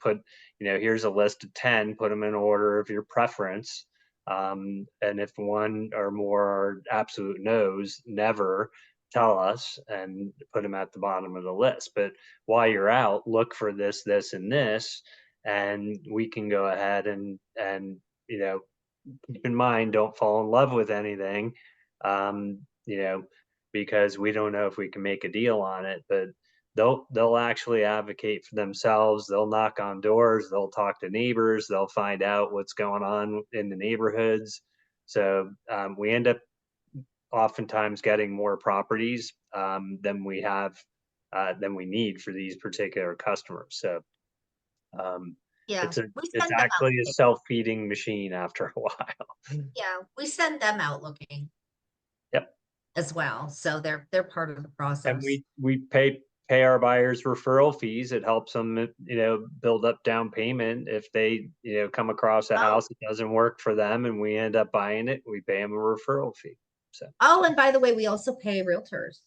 here's a list of 10, put them in order of your preference. And if one or more are absolute no's, never, tell us, and put them at the bottom of the list. But while you're out, look for this, and this, and we can go ahead and keep in mind, don't fall in love with anything, because we don't know if we can make a deal on it. But they'll actually advocate for themselves. They'll knock on doors. They'll talk to neighbors. They'll find out what's going on in the neighborhoods. So we end up oftentimes getting more properties than we need for these particular customers. So it's actually a self-feeding machine after a while. Yeah, we send them out looking. Yep. As well, so they're part of the process. And we pay our buyers referral fees. It helps them, build up down payment if they, come across a house that doesn't work for them, and we end up buying it. We pay them a referral fee. So. And by the way, we also pay realtors.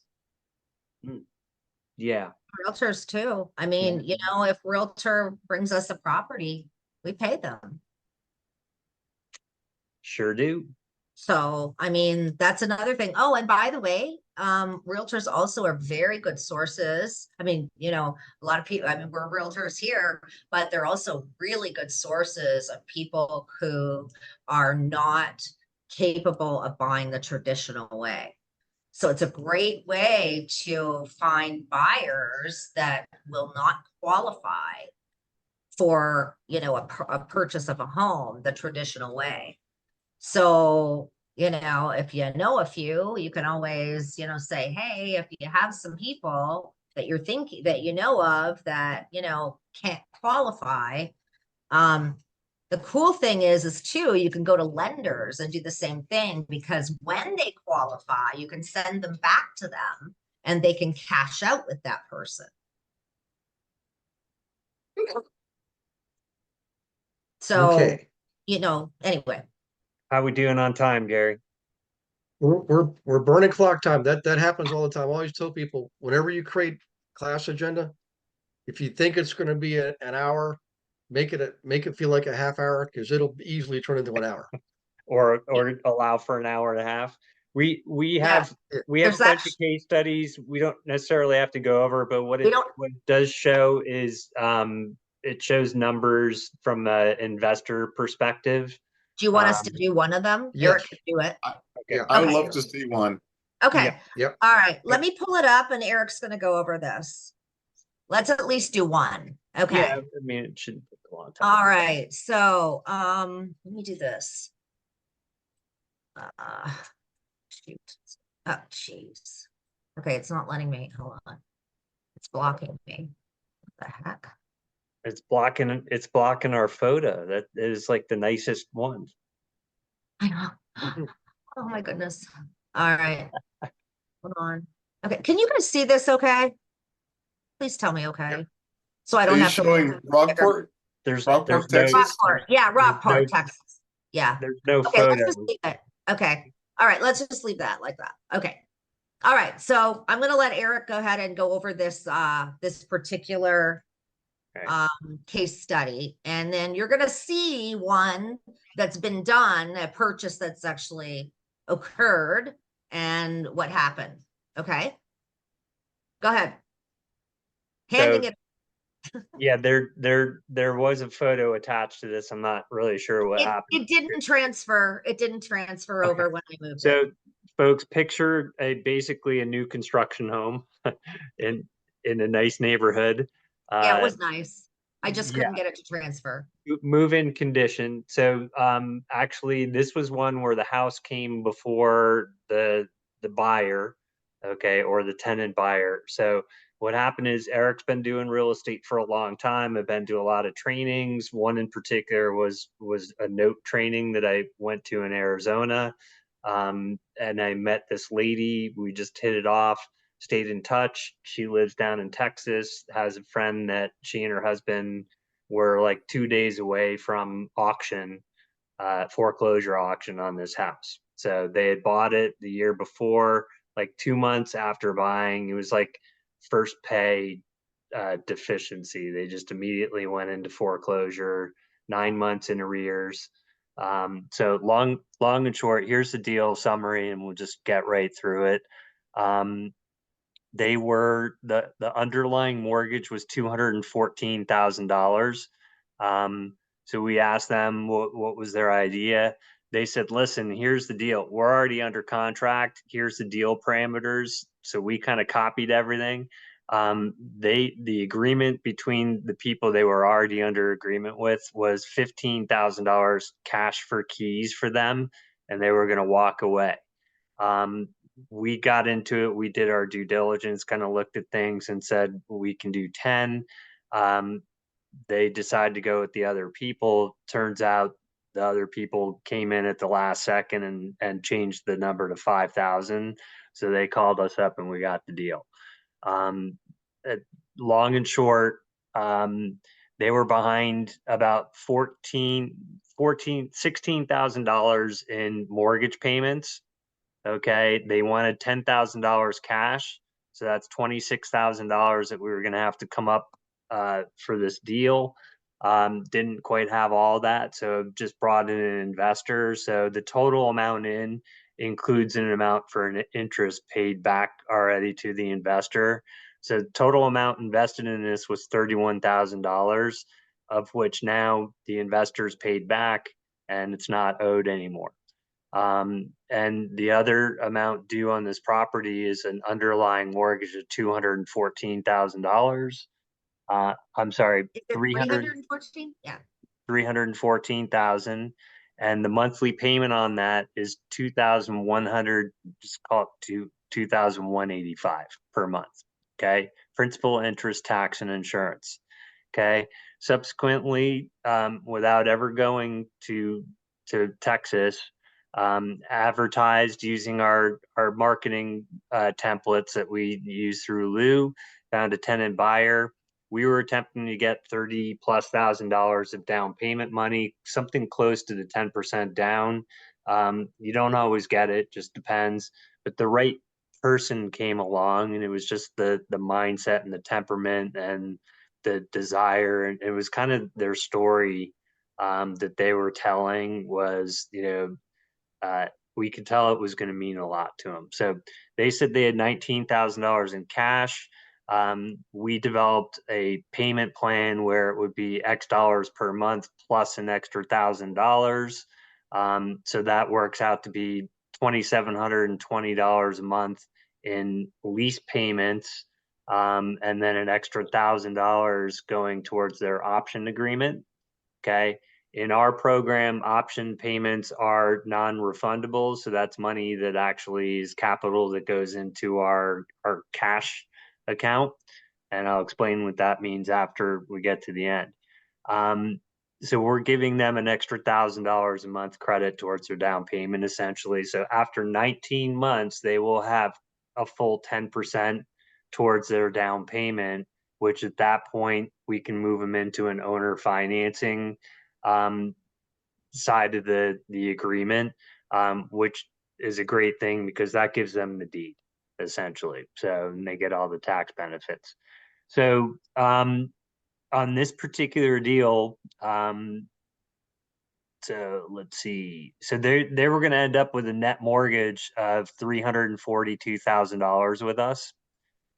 Yeah. Realtors too. I mean, if realtor brings us a property, we pay them. Sure do. So, I mean, that's another thing. And by the way, realtors also are very good sources. I mean, a lot of people, we're realtors here, but they're also really good sources of people who are not capable of buying the traditional way. So it's a great way to find buyers that will not qualify for, you know, a purchase of a home the traditional way. So, you know, if you know a few, you can always, you know, say, hey, if you have some people that you're thinking that you know of that, you know, can't qualify. The cool thing is too, you can go to lenders and do the same thing, because when they qualify, you can send them back to them and they can cash out with that person. So, Okay, you know, anyway, How we doing on time, Gary? we're burning clock time. That happens all the time. I always tell people, whenever you create class agenda, if you think it's going to be an hour, make it feel like a half hour, because it'll easily turn into an hour. Or allow for an hour and a half. We have we have There's a bunch that- of case studies. We don't necessarily have to go over, but what We it don't- what it does show is it shows numbers from an investor perspective. do you want us to do one of them? yes. Eric can do it. Okay. Yeah. I would Okay. love to see one. Okay. Yep. All right. Let me pull it up and Eric's going to go over this. Let's at least do one. Okay. Yeah, I mean it shouldn't take a long time. All right. So, let me do this. Shoot. Oh, jeez. Okay. It's not letting me. Hold on. It's blocking me. What the heck? It's blocking our photo. That is like the nicest one. I know. Oh my goodness. All right. Hold on. Okay. Can you guys see this okay? Please tell me okay. Yep. So I Are don't you have to. showing Rockport? There's Rockport, no Texas? Rockport. Yeah, Rockport, no- Texas. Yeah. there's no Okay, let's photo. just leave it. Okay. All right, let's just leave that like that. Okay. All right. So I'm gonna let Eric go ahead and go over this this particular Okay. case study. And then you're gonna see one that's been done, a purchase that's actually occurred and what happened. Okay. Go ahead. Handing So it. yeah, there was a photo attached to this. I'm not really sure what happened. It didn't transfer. It didn't transfer Okay. over when I moved it. So folks, picture basically a new construction home in a nice neighborhood. Yeah, it was nice. I just yeah. couldn't get it to transfer. Move-in condition. So actually this was one where the house came before the buyer, okay, or the tenant buyer. So what happened is Eric's been doing real estate for a long time. I've been to a lot of trainings. One in particular was a note training that I went to in Arizona. And I met this lady. We just hit it off, stayed in touch. She lives down in Texas, has a friend that she and her husband were like 2 days away from auction, foreclosure auction on this house. So they had bought it the year before, like 2 months after buying. It was like first pay deficiency. They just immediately went into foreclosure, 9 months in arrears. So long and short, here's the deal summary, and we'll just get right through it. They were the underlying mortgage was $214,000. So we asked them what was their idea. They said, listen, here's the deal. We're already under contract. Here's the deal parameters. So we kind of copied everything. The agreement between the people they were already under agreement with was $15,000 cash for keys for them, and they were going to walk away. We got into it. We did our due diligence, kind of looked at things and said, we can do 10. They decided to go with the other people. Turns out the other people came in at the last second and changed the number to 5,000. So they called us up and we got the deal. Long and short, they were behind about $16,000 in mortgage payments. Okay, they wanted $10,000 cash, so that's $26,000 that we were going to have to come up for this deal. Didn't quite have all that, so just brought in an investor. So the total amount in includes an amount for an interest paid back already to the investor. So the total amount invested in this was $31,000, of which now the investors paid back and it's not owed anymore. And the other amount due on this property is an underlying mortgage of $214,000. I'm sorry, Is it 314? Yeah. 314,000, and the monthly payment on that is 2,100, just call it 2,185 per month. Okay, principal, interest, tax, and insurance. Okay, subsequently, without ever going to Texas, advertised using our marketing templates that we use through Lou, found a tenant buyer. We were attempting to get $30,000+ of down payment money, something close to the 10% down. You don't always get it, just depends. But the right person came along, and it was just the mindset and the temperament and the desire, and it was kind of their story that they were telling was, we could tell it was going to mean a lot to them. So they said they had $19,000 in cash. We developed a payment plan where it would be X dollars per month plus an extra $1,000. So that works out to be $2,720 a month in lease payments, and then an extra $1,000 going towards their option agreement. Okay. In our program, option payments are non-refundable. So that's money that actually is capital that goes into our cash account. And I'll explain what that means after we get to the end. So we're giving them an extra $1,000 a month credit towards their down payment, essentially. So after 19 months, they will have a full 10% towards their down payment, which at that point, we can move them into an owner financing side of the agreement, which is a great thing because that gives them the deed, essentially. So and they get all the tax benefits. So on this particular deal, so let's see. So they were going to end up with a net mortgage of $342,000 with us.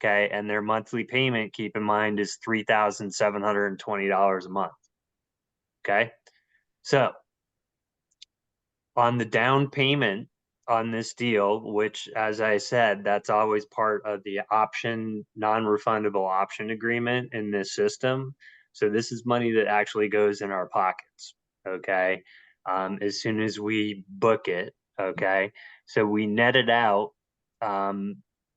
Okay, and their monthly payment, keep in mind, is $3,720 a month. Okay, so on the down payment on this deal, which, as I said, that's always part of the option, non-refundable option agreement in this system. So this is money that actually goes in our pockets. Okay, as soon as we book it. Okay, so we netted out.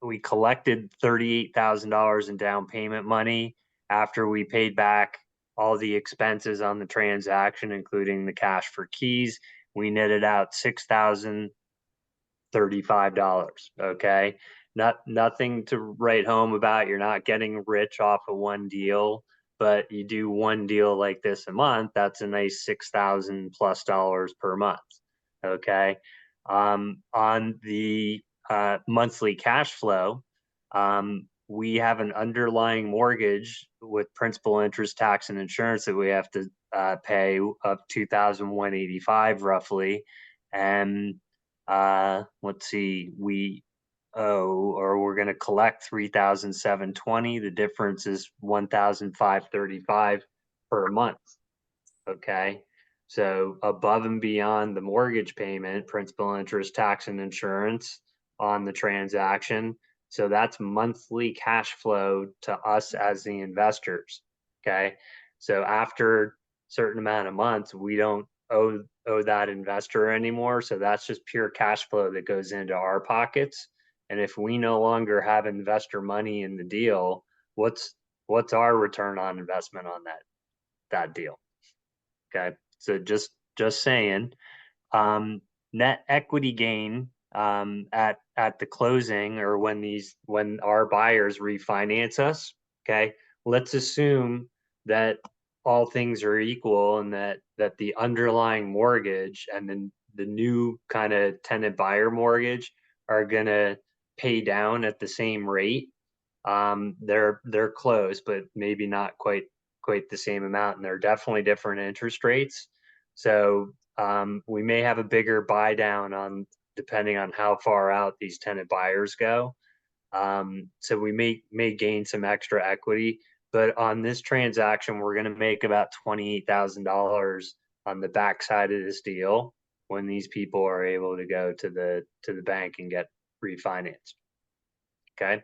We collected $38,000 in down payment money after we paid back all the expenses on the transaction, including the cash for keys. We netted out $6,035. Okay, nothing to write home about. You're not getting rich off of one deal, but you do one deal like this a month, that's a nice $6,000+ per month. Okay, on the monthly cash flow, we have an underlying mortgage with principal, interest, tax, and insurance that we have to pay of $2,185 roughly, and let's see, we owe, or we're going to collect $3,720. The difference is $1,535 per month. Okay, so above and beyond the mortgage payment, principal, interest, tax, and insurance on the transaction. So that's monthly cash flow to us as the investors. Okay, so after a certain amount of months, we don't owe that investor anymore. So that's just pure cash flow that goes into our pockets. And if we no longer have investor money in the deal, what's our return on investment on that deal? Okay, so just saying, net equity gain at the closing, or when our buyers refinance us. Okay, let's assume that all things are equal and that the underlying mortgage and then the new kind of tenant buyer mortgage are gonna pay down at the same rate. They're close, but maybe not quite the same amount, and they're definitely different interest rates. So we may have a bigger buy down on depending on how far out these tenant buyers go. So we may gain some extra equity, but on this transaction, we're going to make about $28,000 on the backside of this deal, when these people are able to go to the bank and get refinanced. Okay.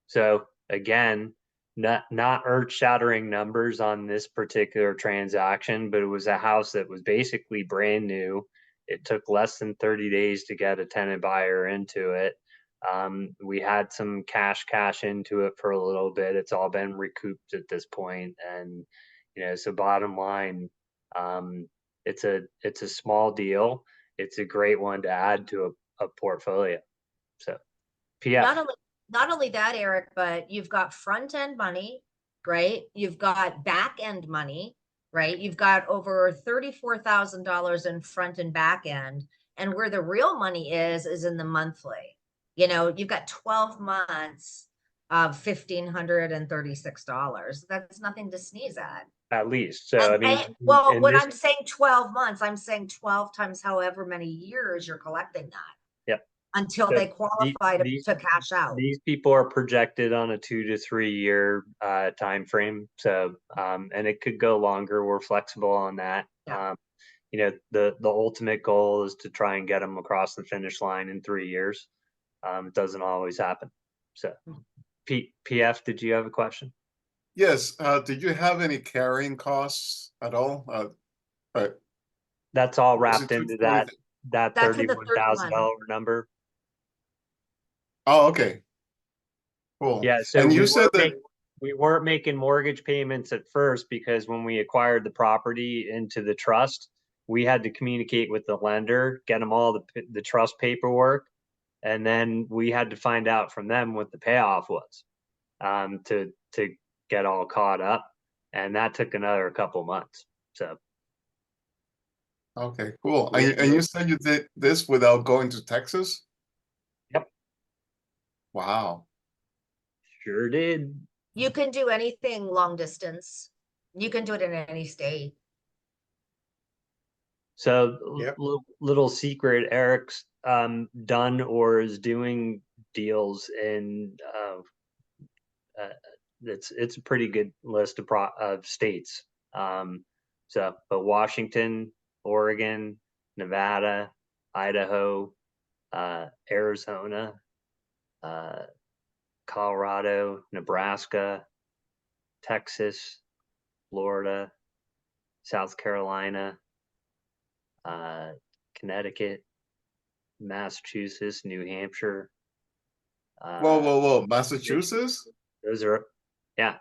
So again, not earth-shattering numbers on this particular transaction, but it was a house that was basically brand new. It took less than 30 days to get a tenant buyer into it. We had some cash into it for a little bit. It's all been recouped at this point. And, so bottom line, it's a small deal. It's a great one to add to a portfolio. So PF. Not only that, Eric, but you've got front end money, right? You've got back end money, right? You've got over $34,000 in front and back end. And where the real money is in the monthly. You've got 12 months of $1,536. That's nothing to sneeze at. At least. So, I mean, well, when I'm saying 12 months, I'm saying 12 times however many years you're collecting that. Yep. Until they qualify to cash out. These people are projected on a 2 to 3 year time frame. So, and it could go longer. We're flexible on that. Yeah. The ultimate goal is to try and get them across the finish line in 3 years. It doesn't always happen. So, PF, did you have a question? Yes. Did you have any carrying costs at all? Right. That's all wrapped into that That's in the $31,000 number. Oh, okay. Cool. Yeah. So and you said that we weren't making mortgage payments at first because when we acquired the property into the trust, we had to communicate with the lender, get them all the trust paperwork, and then we had to find out from them what the payoff was to get all caught up, and that took another couple months. So. Okay, cool. And you said you did this without going to Texas? Yep. Wow. Sure did. You can do anything long distance. You can do it in any state. So Yep. little secret, Eric's done or is doing deals in it's a pretty good list of states. But Washington, Oregon, Nevada, Idaho, Arizona, Colorado, Nebraska, Texas, Florida, South Carolina, Connecticut, Massachusetts, New Hampshire. Whoa. Massachusetts? Those are, yeah.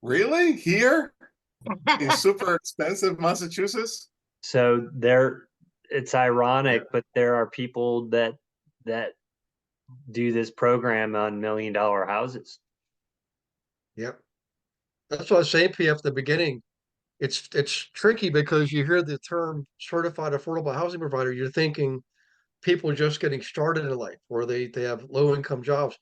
Really? Here? In super expensive Massachusetts? So it's ironic, but there are people that do this program on $1 million houses. Yep. That's what I was saying, PF, at the beginning. It's tricky because you hear the term certified affordable housing provider, you're thinking people just getting started in life or they have low income jobs,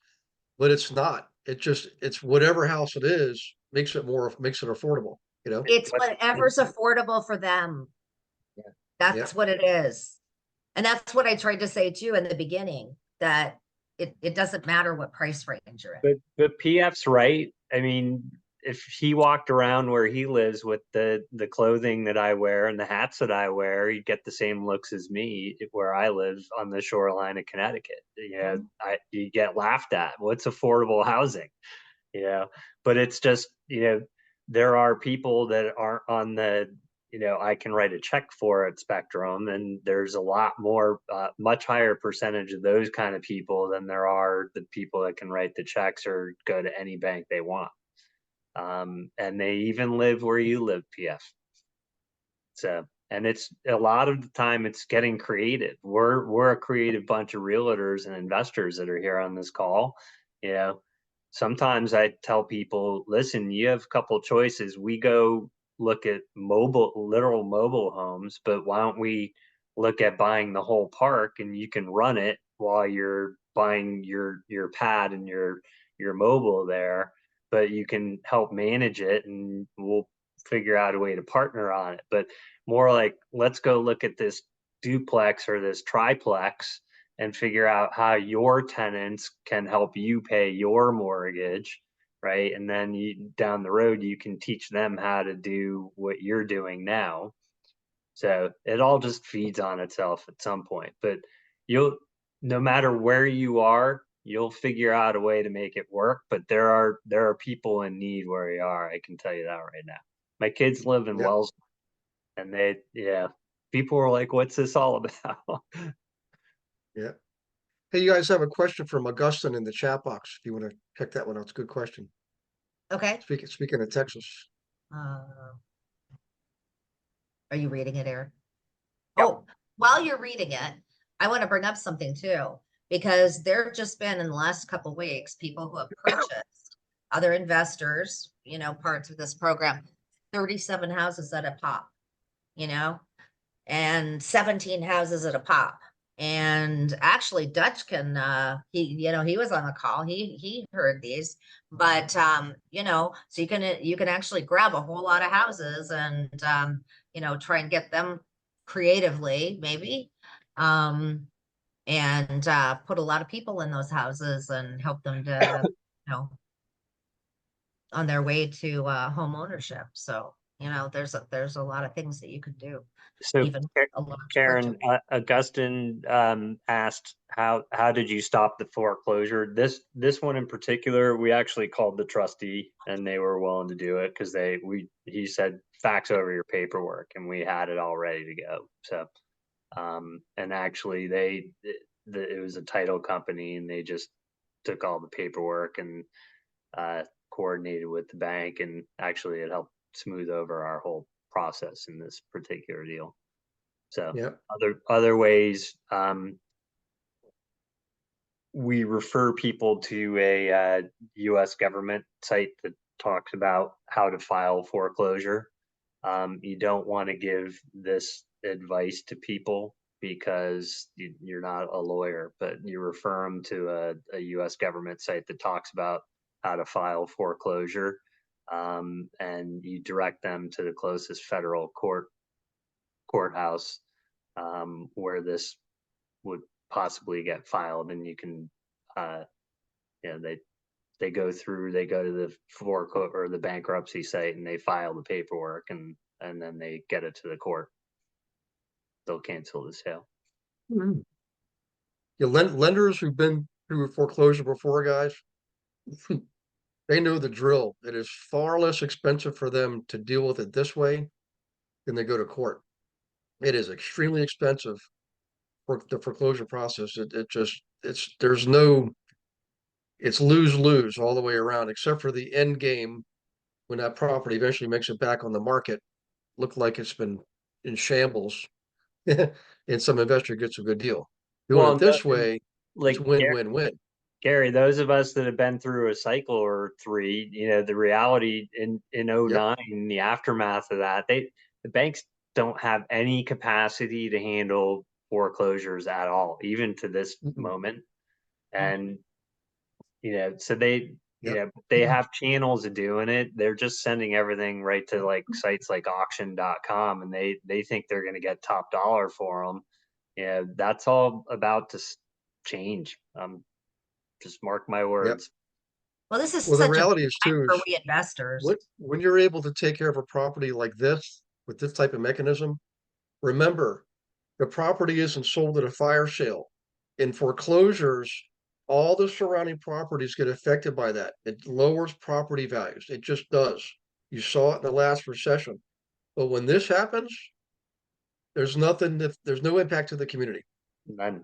but it's not. It's whatever house it is makes it affordable, It's whatever's affordable for them. Yeah. That's what it is. And that's what I tried to say too in the beginning, that it doesn't matter what price range you're in. But PF's right. I mean, if he walked around where he lives with the clothing that I wear and the hats that I wear, he'd get the same looks as me where I live on the shoreline of Connecticut. You get laughed at. What's affordable housing? But it's just, there are people that aren't on the, I can write a check for it spectrum, and there's a lot more, much higher percentage of those kind of people than there are the people that can write the checks or go to any bank they want. And they even live where you live, PF. So, and it's a lot of the time it's getting creative. We're a creative bunch of realtors and investors that are here on this call. Sometimes I tell people, listen, you have a couple choices. We go look at literal mobile homes, but why don't we look at buying the whole park and you can run it while you're buying your pad and your mobile there, but you can help manage it and we'll figure out a way to partner on it. But more like, let's go look at this duplex or this triplex and figure out how your tenants can help you pay your mortgage, right? And then down the road, you can teach them how to do what you're doing now. So it all just feeds on itself at some point. But no matter where you are, you'll figure out a way to make it work. But there are people in need where you are. I can tell you that right now. My kids live in Yep. Wells, and people were like, "What's this all about?" Yeah. Hey, you guys have a question from Augustine in the chat box. If you want to check that one out, it's a good question. Okay. Speaking of Texas. Are you reading it, Eric? Yep. Oh, while you're reading it, I want to bring up something too, because there have just been in the last couple of weeks, people who have purchased other investors, parts of this program, 37 houses at a pop, and 17 houses at a pop. And actually Dutchkin, he was on the call. He heard these, but so you can actually grab a whole lot of houses and try and get them creatively, maybe, and put a lot of people in those houses and help them to, on their way to home ownership. So, there's a lot of things that you could do. So Even a large Karen, purchase. Augustine asked, how did you stop the foreclosure? This one in particular, we actually called the trustee, and they were willing to do it because he said fax over your paperwork, and we had it all ready to go. So, and actually it was a title company, and they just took all the paperwork and coordinated with the bank, and actually it helped smooth over our whole process in this particular deal. So Yeah. other ways, we refer people to a U.S. government site that talks about how to file foreclosure. You don't want to give this advice to people because you're not a lawyer, but you refer them to a U.S. government site that talks about how to file foreclosure, and you direct them to the closest federal courthouse where this would possibly get filed, and you can they go to the foreclosure or the bankruptcy site, and they file the paperwork, and then they get it to the court. They'll cancel the sale. Mm-hmm. Yeah, lenders who've been through foreclosure before, guys, they know the drill. It is far less expensive for them to deal with it this way than they go to court. It is extremely expensive for the foreclosure process. It's lose-lose all the way around, except for the end game when that property eventually makes it back on the market, look like it's been in shambles, and some investor gets a good deal. Doing it this way, it's win-win-win. Gary, those of us that have been through a cycle or three, the reality in 09, in the aftermath of that, the banks don't have any capacity to handle foreclosures at all, even to this moment. And, so they have channels of doing it. They're just sending everything right to like sites like auction.com, and they think they're going to get top dollar for them. Yeah, that's all about to change. Just mark my words. Well, this is the such reality a is too for is we investors. when you're able to take care of a property like this with this type of mechanism, remember the property isn't sold at a fire sale. In foreclosures, all the surrounding properties get affected by that. It lowers property values. It just does. You saw it in the last recession. But when this happens, there's no impact to the community. None.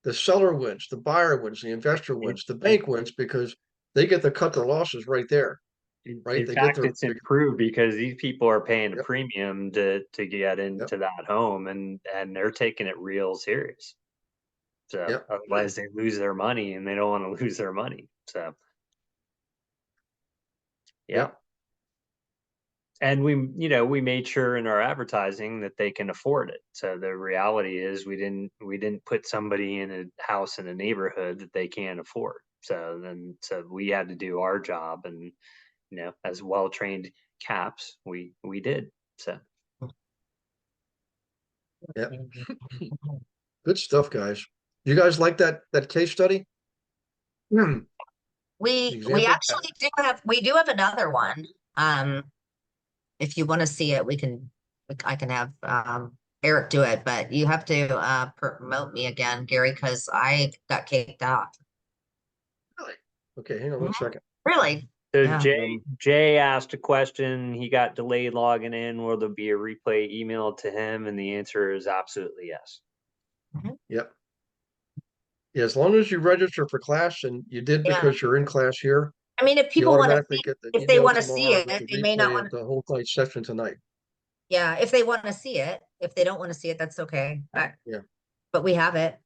The seller wins, the buyer wins, the investor wins, the bank wins because they get to cut their losses right there. Right? In fact, it's improved because these people are paying a premium to get into that home, and they're taking it real serious. So otherwise they lose their money, and they don't want to lose their money. So and we made sure in our advertising that they can afford it. So the reality is we didn't put somebody in a house in a neighborhood that they can't afford. So we had to do our job, and as well-trained CAHPs, we did. So good stuff, guys. You guys like that case study? We actually do have another one. If you want to see it, we can I can have Eric do it, but you have to promote me again, Gary, because I got kicked out. Really? Okay, hang on one Mhm. second. Really? So Yeah. Jay asked a question. He got delayed logging in. Will there be a replay emailed to him? And the answer is absolutely yes. Yep. Yeah, as long as you register for class and you did Yeah. because you're in class here, I mean, if you people want to automatically see, get the if they email want to see tomorrow it, with the they may not replay want of to. the whole night session tonight. Yeah, if they want to see it. If they don't want to see it, that's okay. Yeah. But we have it.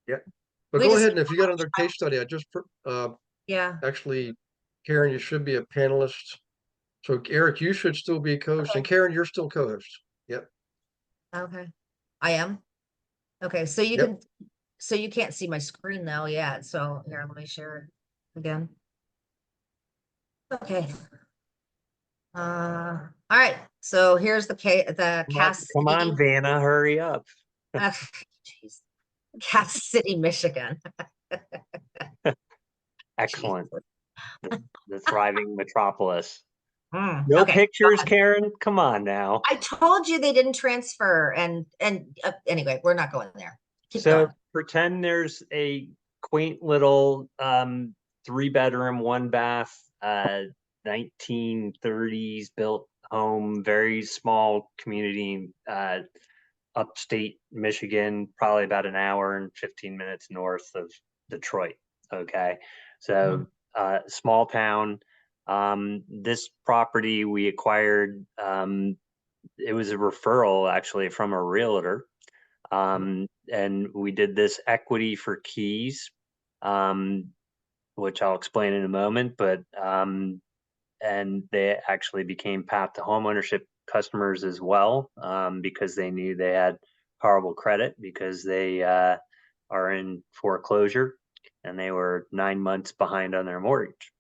Yeah. But We go just, ahead, and if you got another case study, I just yeah. actually, Karen, you should be a panelist. So Eric, you should still be a co-host, and Karen, you're still co-host. Yep. Okay. I am. Okay, so you Yep. can, so you can't see my screen though yet. So here, let me share it again. Okay. All right. So here's the Cass Come on, City. Vanna, hurry up. Jeez. Cass City, Michigan. Excellent. The thriving metropolis. Mm, No okay. pictures, Karen? Come on now. I told you they didn't transfer, and anyway, we're not going there. Keep So going. pretend there's a quaint little 3-bedroom, 1-bath, 1930s built home, very small community, upstate Michigan, probably about an hour and 15 minutes north of Detroit. Okay. So small town. This property we acquired, it was a referral actually from a realtor. And we did this equity for keys, which I'll explain in a moment, but and they actually became path to homeownership customers as well, because they knew they had horrible credit because they are in foreclosure and they were 9 months behind on their mortgage.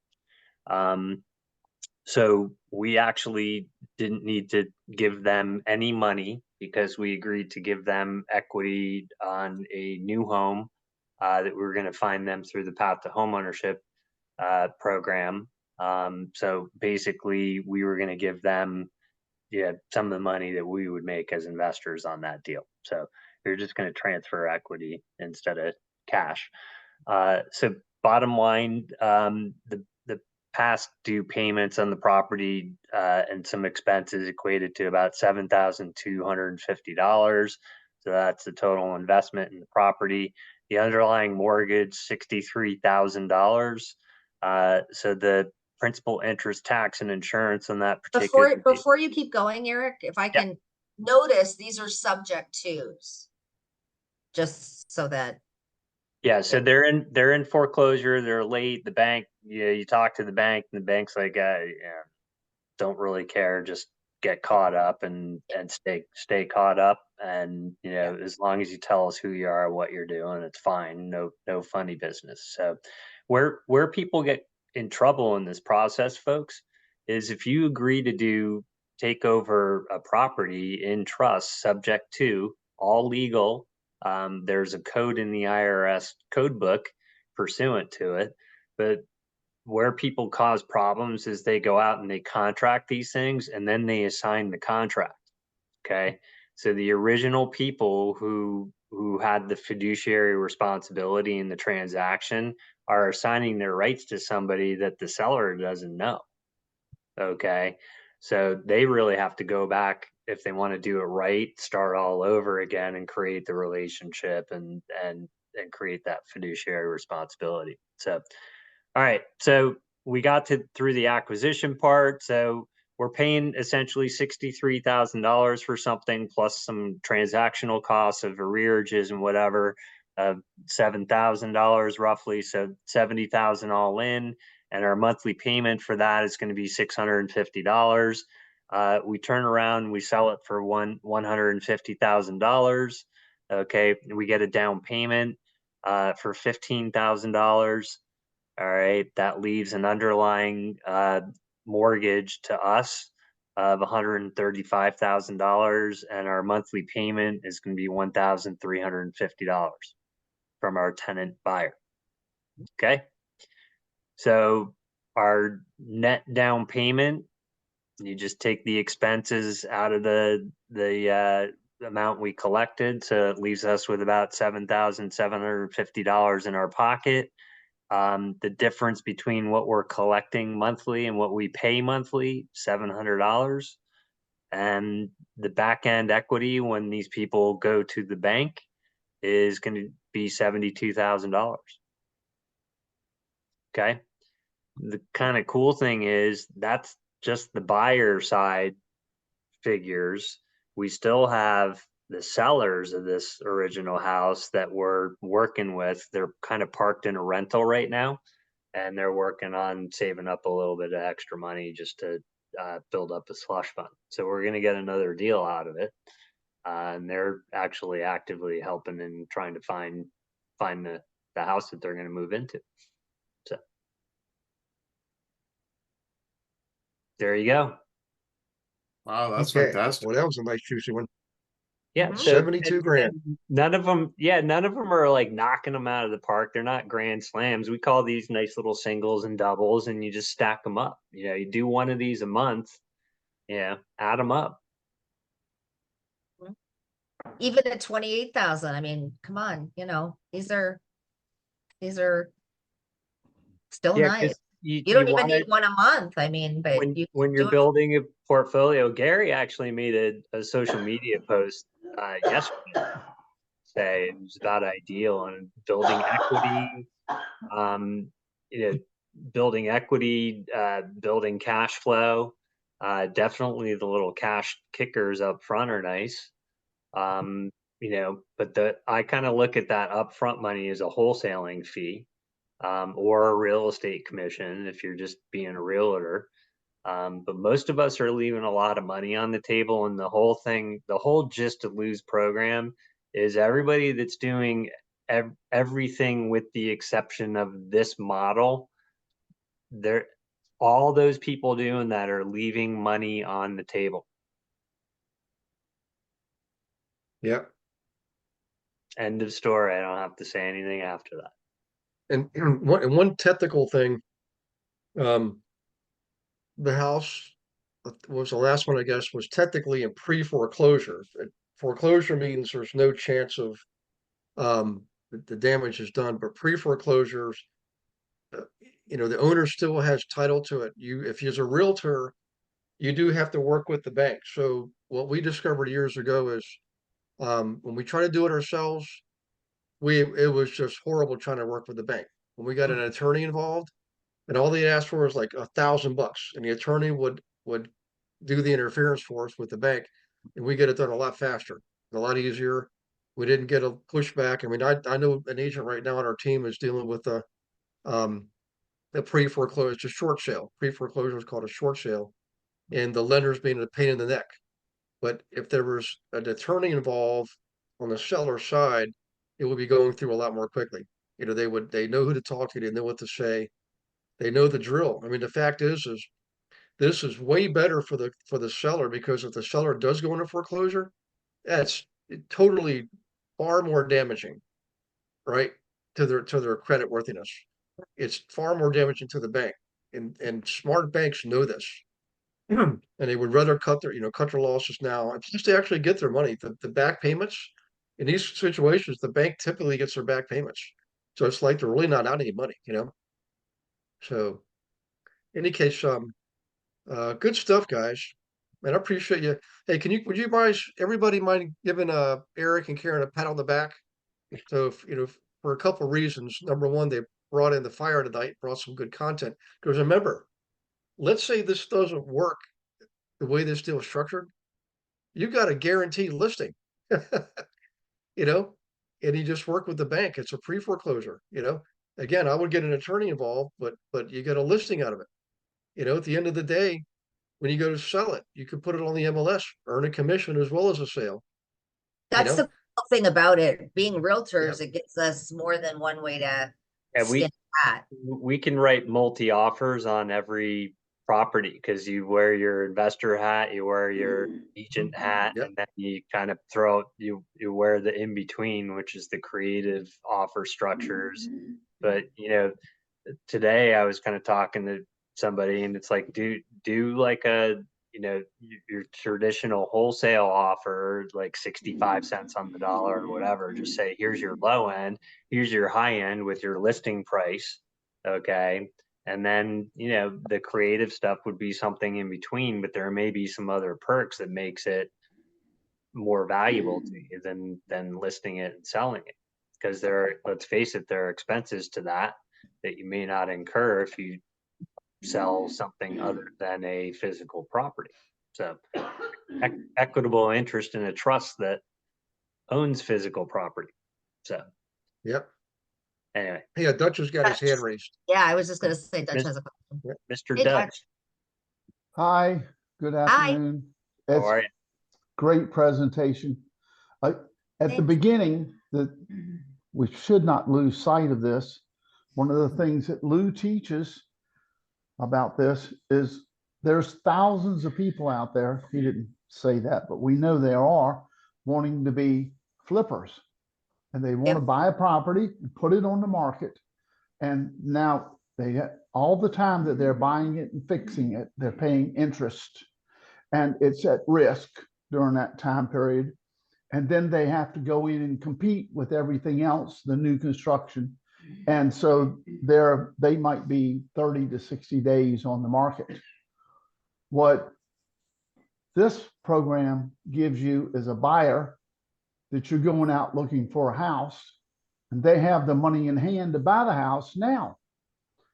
So we actually didn't need to give them any money because we agreed to give them equity on a new home that we were going to find them through the Path to Homeownership program. So basically, we were going to give them some of the money that we would make as investors on that deal. So you're just going to transfer equity instead of cash. So bottom line, the past due payments on the property and some expenses equated to about $7,250. So that's the total investment in the property. The underlying mortgage, $63,000. So the principal, interest, tax, and insurance on that particular. Before you keep going, Eric, if I can notice, these are subject twos. Just so that. Yeah, so they're in foreclosure. They're late. The bank, you talk to the bank, and the bank's like, don't really care. Just get caught up and stay caught up. And as long as you tell us who you are, what you're doing, it's fine. No funny business. So, where people get in trouble in this process, folks, is if you agree to take over a property in trust, subject to all legal. There's a code in the IRS code book pursuant to it, but where people cause problems is they go out and they contract these things and then they assign the contract. Okay. So the original people who had the fiduciary responsibility in the transaction are assigning their rights to somebody that the seller doesn't know. Okay. So they really have to go back if they want to do it right, start all over again and create the relationship and create that fiduciary responsibility. So, all right. So we got through the acquisition part. So we're paying essentially $63,000 for something plus some transactional costs of arrearages and whatever, $7,000 roughly. So $70,000 all in. And our monthly payment for that is going to be $650. We turn around, we sell it for $150,000. Okay, we get a down payment for $15,000. All right, that leaves an underlying mortgage to us of $135,000, and our monthly payment is going to be $1,350 from our tenant buyer. Okay. So our net down payment You just take the expenses out of the amount we collected, so it leaves us with about $7,750 in our pocket. The difference between what we're collecting monthly and what we pay monthly, $700. And the back end equity when these people go to the bank is going to be $72,000. Okay. The kind of cool thing is that's just the buyer side figures. We still have the sellers of this original house that we're working with. They're kind of parked in a rental right now, and they're working on saving up a little bit of extra money just to build up a slush fund. So we're going to get another deal out of it. And they're actually actively helping and trying to find the house that they're going to move into. So there you go. Wow, that's Okay. fantastic. Well, that was a nice juicy one. Yeah, Mhm. so 72 grand. none of them are like knocking them out of the park. They're not grand slams. We call these nice little singles and doubles, and you just stack them up. You know, you do one of these a month, add them up. Even at 28,000, I mean, come on, these are still Yeah, nice. because You you don't even want need it one a month. I mean, but when you when can you're do it. building a portfolio. Gary actually made a social media post yesterday. Say it was about ideal on building equity, you know, building equity, building cash flow. Definitely the little cash kickers up front are nice. But I kind of look at that upfront money as a wholesaling fee, or a real estate commission if you're just being a realtor. But most of us are leaving a lot of money on the table, and the whole gist of Lou's program is everybody that's doing everything with the exception of this model. They're all those people doing that are leaving money on the table. Yep. End of story. I don't have to say anything after that. And one technical thing, the house was the last one, I guess, was technically in pre-foreclosure. Foreclosure means there's no chance of the damage is done, but pre-foreclosures, the owner still has title to it. If he's a realtor, you do have to work with the bank. So what we discovered years ago is when we try to do it ourselves, it was just horrible trying to work with the bank. When we got an attorney involved, and all they asked for was like $1,000, and the attorney would do the interference for us with the bank, and we get it done a lot faster, a lot easier. We didn't get a pushback. I mean, I know an agent right now on our team is dealing with um, the pre-foreclosure, it's a short sale. Pre-foreclosure is called a short sale, and the lender's being a pain in the neck. But if there was an attorney involved on the seller side, it would be going through a lot more quickly. They know who to talk to, they know what to say, they know the drill. I mean, the fact is this is way better for the seller, because if the seller does go into foreclosure, that's totally far more damaging, right? To their credit worthiness. It's far more damaging to the bank. And smart banks know this. And they would rather cut their losses now, just to actually get their money. The back payments in these situations, the bank typically gets their back payments. So it's like they're really not out any money. So in any case, good stuff, guys. Man, I appreciate you. Hey, would you guys, everybody mind giving Eric and Karen a pat on the back? So for a couple of reasons. Number one, they brought in the fire tonight, brought some good content. Because remember, let's say this doesn't work the way this deal is structured, you got a guaranteed listing. you know, and you just work with the bank. It's a pre-foreclosure. Again, I would get an attorney involved, but you get a listing out of it. At the end of the day, when you go to sell it, you can put it on the MLS, earn a commission as well as a sale. That's the cool thing about it. Being realtors, Yep. it gives us more than one way to And skin a cat. we can write multi offers on every property, because you wear your investor hat, you wear your agent hat, Yep. and then you kind of you wear the in between, which is the creative offer structures. But today I was kind of talking to somebody, and it's like do like a your traditional wholesale offer, like 65 cents on the dollar or whatever, just say, here's your low end, here's your high end with your listing price. Okay. And then, the creative stuff would be something in between, but there may be some other perks that makes it more valuable to you than listing it and selling it. Because let's face it, there are expenses to that you may not incur if you sell something other than a physical property. So equitable interest in a trust that owns physical property. So Yep. anyway, Hey, Dutch has got his hand raised. Yeah, I was just gonna say Dutch has a question. Mr. Hey, Dutch, Hi, good afternoon. how It's are you? great presentation. At the Thanks. beginning, we should not lose sight of this. One of the things that Lou teaches about this is there's thousands of people out there, he didn't say that, but we know there are, wanting to be flippers. And they want to buy a property and put it on the market. And now all the time that they're buying it and fixing it, they're paying interest. And it's at risk during that time period. And then they have to go in and compete with everything else, the new construction. And so they might be 30 to 60 days on the market. What this program gives you is a buyer that you're going out looking for a house, and they have the money in hand to buy the house now.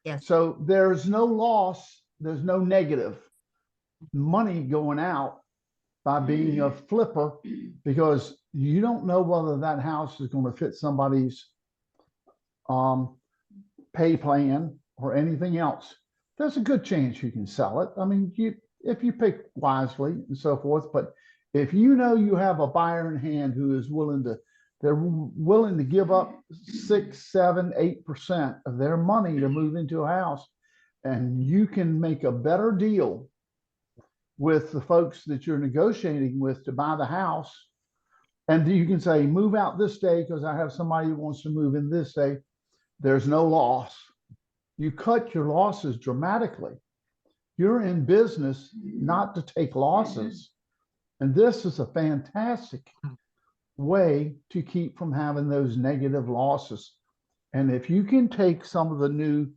Yes. So there's no loss, there's no negative money going out by being a flipper, because you don't know whether that house is going to fit somebody's pay plan or anything else. There's a good chance you can sell it. I mean, if you pick wisely and so forth, but if you know you have a buyer in hand who is willing to give up 6, 7, 8% of their money to move into a house, and you can make a better deal with the folks that you're negotiating with to buy the house, and you can say, move out this day because I have somebody who wants to move in this day. There's no loss. You cut your losses dramatically. You're in business not to take losses. And this is a fantastic way to keep from having those negative losses. And if you can take some of the new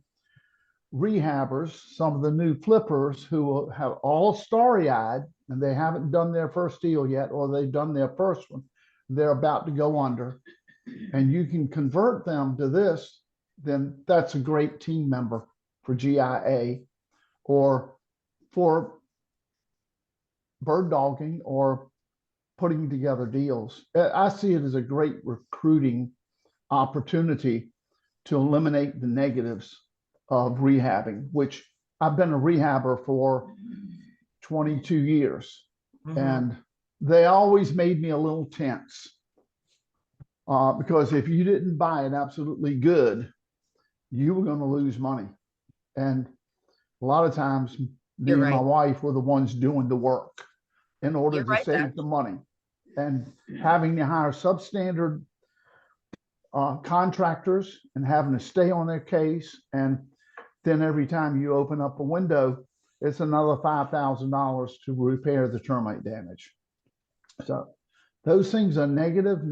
rehabbers, some of the new flippers who have all starry-eyed and they haven't done their first deal yet, or they've done their first one, they're about to go under, and you can convert them to this, then that's a great team member for GIA or for bird dogging or putting together deals. I see it as a great recruiting opportunity to eliminate the negatives of rehabbing, which I've been a rehabber for 22 years. And they always made me a little tense because if you didn't buy it absolutely good, you were going to lose money. And a lot of times me and my wife were the ones doing the work in order to save the money, and having to hire substandard contractors and having to stay on their case. And then every time you open up a window, it's another $5,000 to repair the termite damage. So those things are negative, and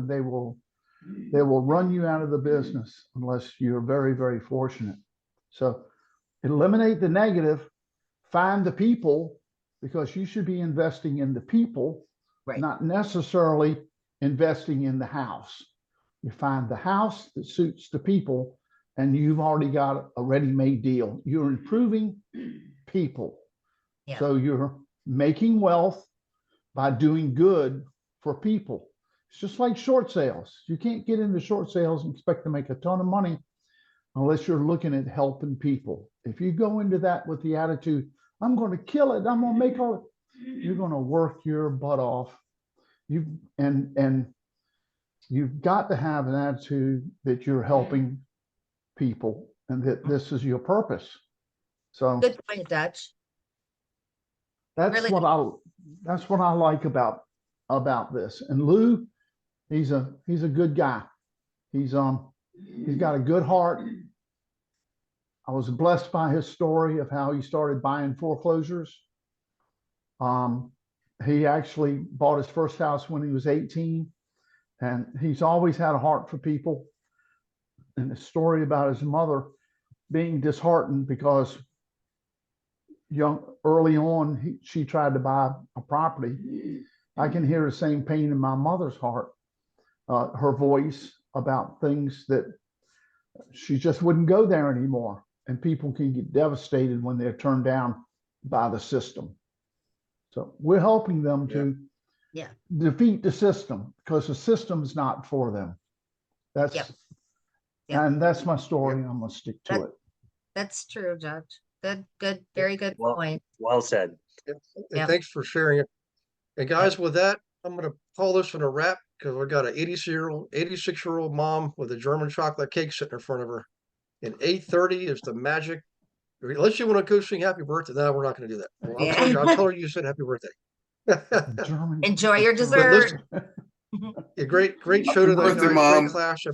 they will run you out of the business unless you're very, very fortunate. So eliminate the negative, find the people, because you should be investing in the people, not necessarily investing in the house. You find the house that suits the people, and you've already got a ready-made deal. You're improving people. So you're making wealth by doing good for people. It's just like short sales. You can't get into short sales and expect to make a ton of money unless you're looking at helping people. If you go into that with the attitude, I'm going to kill it, I'm going to make all it, you're going to work your butt off. And you've got to have an attitude that you're helping people and that this is your purpose. So good point, Dutch. That's really what I like about this. And Lou, he's a good guy. He's got a good heart. I was blessed by his story of how he started buying foreclosures He actually bought his first house when he was 18, and he's always had a heart for people. And the story about his mother being disheartened because early on, she tried to buy a property. I can hear the same pain in my mother's heart, her voice about things that she just wouldn't go there anymore. And people can get devastated when they're turned down by the system. So we're helping them to defeat the system, because the system's not for them. That's and that's my story. I'm gonna stick to it. That's true, Judge. Good, very good point. Well said. And thanks for sharing it. And guys, with that, I'm going to call this one a wrap, because we've got an 86-year-old mom with a German chocolate cake sitting in front of her. And 8:30 is the magic. Unless you want to go sing happy birthday, no, we're not going to do that. Well, I'll tell her you said happy birthday. Enjoy your dessert. Great show Happy tonight, birthday, guys. Mom. Great class.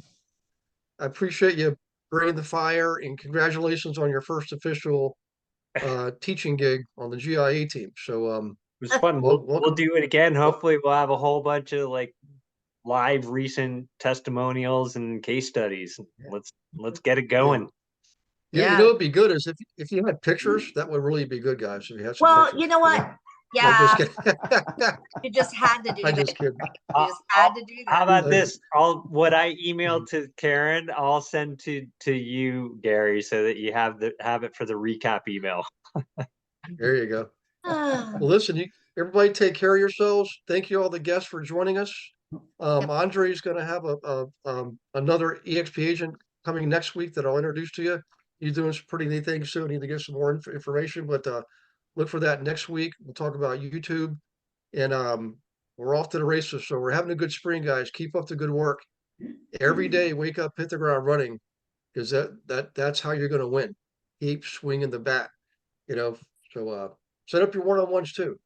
I appreciate you bringing the fire, and congratulations on your first official teaching gig on the GIA team. So It was fun. We'll do it again. Hopefully we'll have a whole bunch of like live recent testimonials and case studies. Let's get it going. You know, it'd be good is if you had pictures, that would really be good, guys. If you had some pictures, you know what? Yeah, you just had to do I'm that. just kidding. You just had to do that. How about this? What I emailed to Karen, I'll send to you, Gary, so that you have it for the recap email. There you go. Well, listen, everybody take care of yourselves. Thank you all the guests for joining us. Andre's going to have another EXP agent coming next week that I'll introduce to you. He's doing some pretty neat things, so I need to get some more information, but look for that next week. We'll talk about YouTube, and we're off to the races. So we're having a good spring, guys. Keep up the good work. Every day, wake up, hit the ground running, because that's how you're going to win. Keep swinging the bat, So set up your one-on-ones too.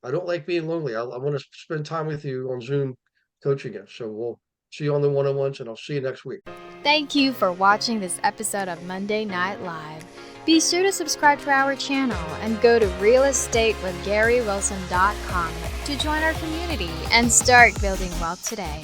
I don't like being lonely. I want to spend time with you on Zoom coaching you. So we'll see you on the one-on-ones, and I'll see you next week. Thank you for watching this episode of Monday Night Live. Be sure to subscribe to our channel and go to realestatewithgarywilson.com to join our community and start building wealth today.